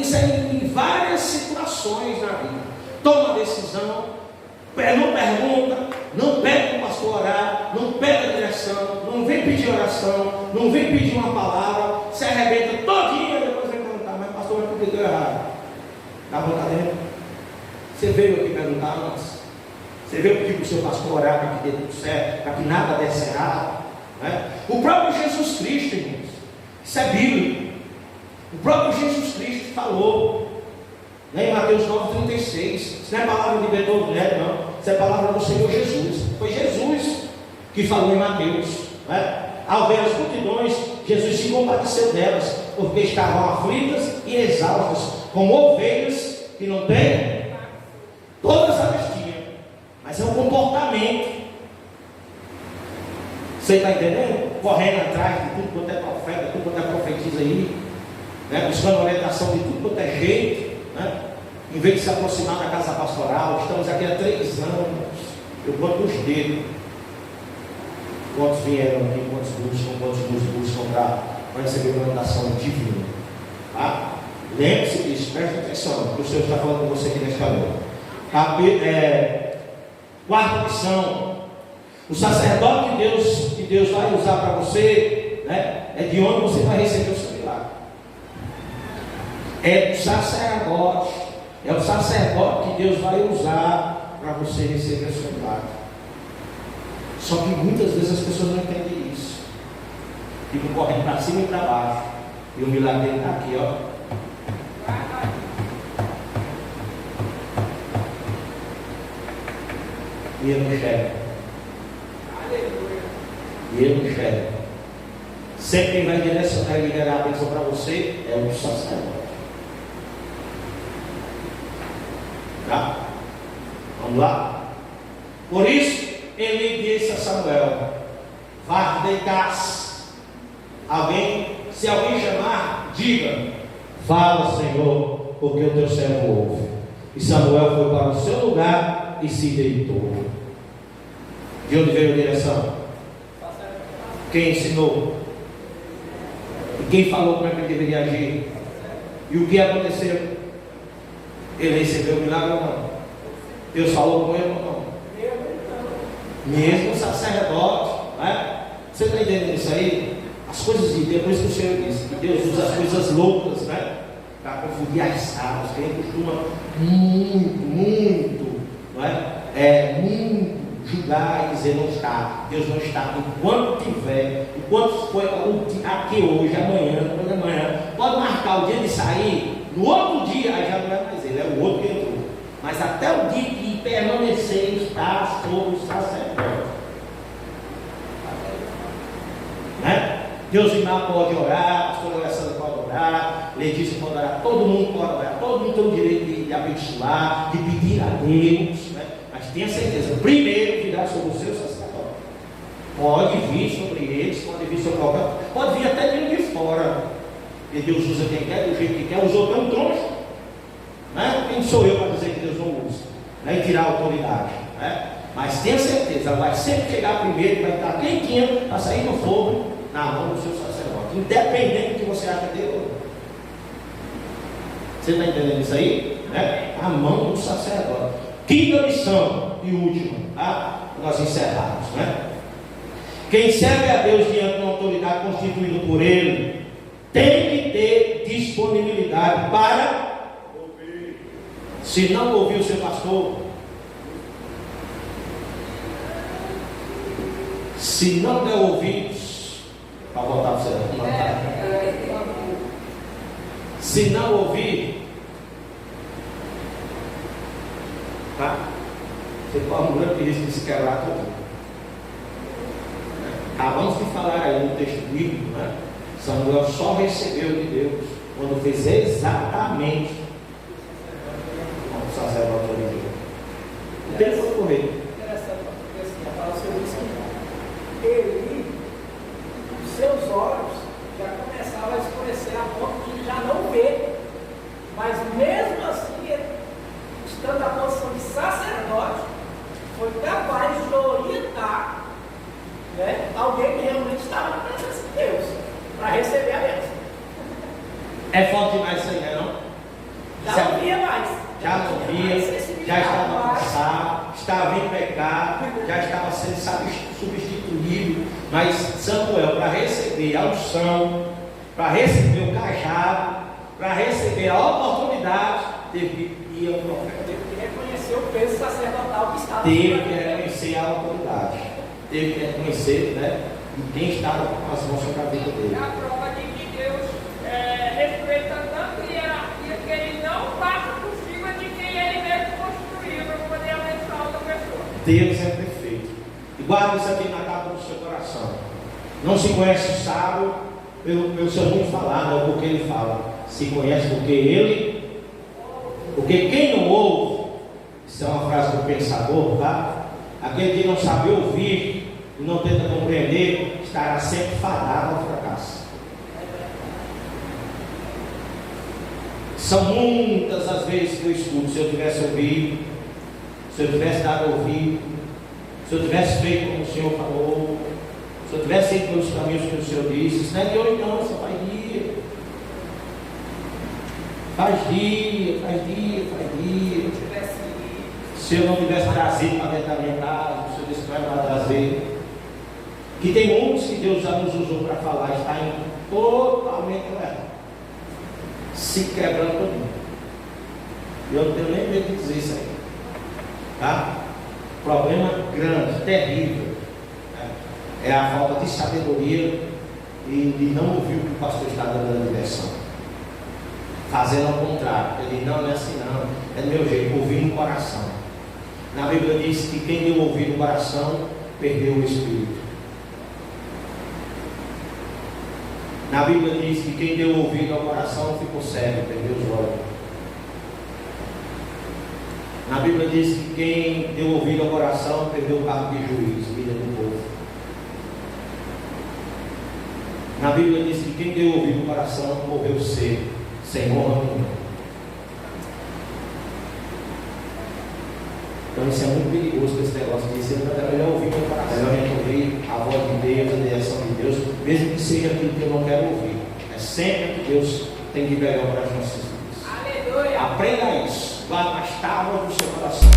isso aí em várias situações na vida. Toma decisão, não pergunta, não pede para o pastor orar, não pede a direção, não vem pedir oração, não vem pedir uma palavra, se arrebenta todinho e depois vem perguntar, mas pastor, mas por que deu errado? Dá vontade de... Você veio aqui perguntar antes? Você veio pedir para o seu pastor orar para que dê tudo certo, para que nada desse errado? Né? O próprio Jesus Cristo, irmãos, isso é bíblico. O próprio Jesus Cristo falou, né, em Mateus 9,36. Isso não é palavra de Beethoven, não. Isso é palavra do Senhor Jesus. Foi Jesus que falou em Mateus, né? Ao ver as multidões, Jesus se compadeceu delas, porque estavam aflitas e exaustas, como ovelhas que não têm todas elas tinham, mas é um comportamento. Você está entendendo? Correndo atrás de tudo quanto é profeta, tudo quanto é profetisa aí, né? Buscando orientação de tudo quanto é jeito, né? Em vez de se aproximar da casa pastoral. Estamos aqui há 3 anos. Eu conto os dedos. Quantos vieram aqui, quantos buscam para receber uma orientação divina. Tá? Lembre-se disso, preste atenção, porque o Senhor está falando com você aqui nesta noite. Quarta lição: O sacerdote que Deus vai usar para você, né, é de onde você vai receber o seu milagre. É o sacerdote que Deus vai usar para você receber o seu milagre. Só que muitas vezes as pessoas não entendem isso. Ficam correndo para cima e para baixo. E o milagre está aqui, ó. E ele não chega. E ele não chega. Sempre quem vai direcionar e liderar a bênção para você é o sacerdote. Tá? Vamos lá? Por isso, ele disse a Samuel: vá deitar-se. Se alguém chamar, diga: fala, Senhor, porque o teu servo ouve. E Samuel foi para o seu lugar e se deitou. De onde veio a direção? Quem ensinou? E quem falou como é que ele deveria agir? E o que aconteceu? Ele recebeu o milagre ou não? Deus falou com ele ou não? Mesmo o sacerdote, né? Você está entendendo isso aí? As coisas de Deus, por isso que o Senhor disse que Deus usa as coisas loucas, né? Para confundir as sábias. Quem costuma muito, não é? Muito julgar e dizer não está. Deus não está. Enquanto tiver, enquanto foi aqui hoje, amanhã, depois de amanhã, pode marcar o dia de sair. No outro dia, aí já não é mais ele, é o outro que entrou. Mas até o dia que permanecer, está sobre o sacerdote. Né? Deusimar pode orar, a pastora Alessandra pode orar, Letícia pode orar, todo mundo pode orar, todo mundo tem o direito de abençoar, de pedir a Deus, né? Mas tenha certeza, primeiro virá sobre o seu sacerdote. Pode vir sobre eles, pode vir sobre qualquer, pode vir até vindo de fora, porque Deus usa quem quer, do jeito que quer, usou tão troncho, né? Quem sou eu para dizer que Deus não usa, né? E tirar a autoridade, né? Mas tenha certeza, vai sempre chegar primeiro, vai estar quentinho para sair do fogo na mão do seu sacerdote, independente do que você acha dele ou não. Você está entendendo isso aí? Né? A mão do sacerdote. Quinta lição e última, tá? Nós encerramos, né? Quem serve a Deus diante de uma autoridade constituída por Ele tem que ter disponibilidade para ouvir. Se não ouvir o seu pastor, se não der ouvidos, para voltar para você, se não ouvir, tá? Você corre um grande risco de se quebrar tudo. Acabamos de falar aí no texto bíblico, né? Samuel só recebeu de Deus quando fez exatamente como o sacerdote original. O tempo foi correr. Interessante, porque assim, a palavra do Senhor diz que ele, os seus olhos já começavam a escurecer a ponto de já não ver, mas mesmo assim, estando na posição de sacerdote, foi capaz de orientar, né, alguém que realmente estava na presença de Deus, para receber a bênção. É forte demais isso aí, não? Já não via mais. Já não via, já estava cansado, estava em pecado, já estava sendo substituído. Mas Samuel, para receber a unção, para receber o cajado, para receber a oportunidade, teve que ir ao profeta. Teve que reconhecer o peso sacerdotal que estava. Teve que reconhecer a autoridade. Teve que reconhecer, né, quem estava com as mãos sobre a vida dele. É a prova de que Deus respeita tanto a hierarquia que ele não passa por cima de quem ele mesmo construiu para poder abençoar outra pessoa. Deus é perfeito. E guarda isso aqui na capa do seu coração. Não se conhece o sábio pelo seu muito falar, não porque ele fala. Se conhece porque ele. Porque quem não ouve, isso é uma frase do pensador, tá? Aquele que não sabe ouvir e não tenta compreender, estará sempre fadado ao fracasso. São muitas as vezes que eu escuto: se eu tivesse ouvido, se eu tivesse dado ouvido, se eu tivesse feito como o Senhor falou, se eu tivesse ido pelos caminhos que o Senhor disse. Isso não é de hoje não, só faz dia. Faz dia, faz dia, faz dia. Se eu não tivesse trazido para dentro da minha casa, se eu disse não é para trazer. Que tem muitos que Deus já nos usou para falar, está indo totalmente errado, se quebrando todo mundo. E eu não tenho nem medo de dizer isso aí, tá? Problema grande, terrível, né? É a falta de sabedoria e de não ouvir o que o pastor está dando a direção, fazendo ao contrário. Ele não é assim não, é do meu jeito, ouvir no coração. Na Bíblia diz que quem deu ouvir no coração perdeu o espírito. Na Bíblia diz que quem deu ouvido ao coração ficou cego, perdeu os olhos. Na Bíblia diz que quem deu ouvido ao coração perdeu o cargo de juiz, vida do povo. Na Bíblia diz que quem deu ouvido ao coração morreu cedo, sem honra nenhuma. Então isso é muito perigoso, esse negócio de dizer, é melhor ouvir meu coração, é melhor ouvir a voz de Deus, a direção de Deus, mesmo que seja aquilo que eu não quero ouvir. É sempre que Deus tem que pegar para as nossas vidas. Aleluia. Aprenda isso, guarde mais tábuas do seu coração.